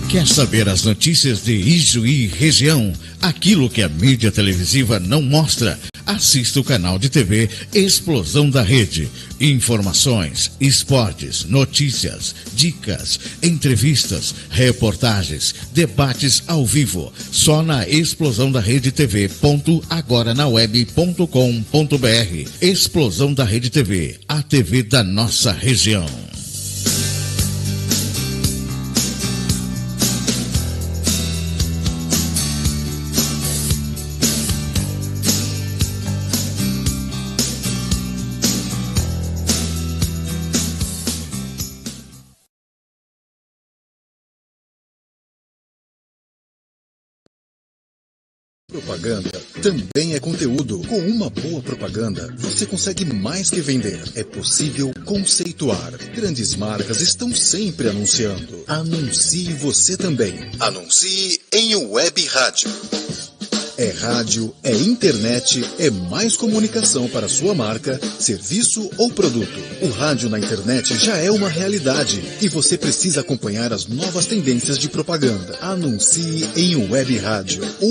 Quer saber as notícias de Ijuí região? Aquilo que a mídia televisiva não mostra? Assista o canal de TV Explosão da Rede. Informações, esportes, notícias, dicas, entrevistas, reportagens, debates ao vivo. Só na Explosão da Rede TV. agoranaweb.com.br. Explosão da Rede TV, a TV da nossa região. Propaganda também é conteúdo. Com uma boa propaganda, você consegue mais que vender. É possível conceituar. Grandes marcas estão sempre anunciando. Anuncie você também. Anuncie em web rádio. É rádio, é internet, é mais comunicação para sua marca, serviço ou produto. O rádio na internet já é uma realidade e você precisa acompanhar as novas tendências de propaganda. Anuncie em web rádio.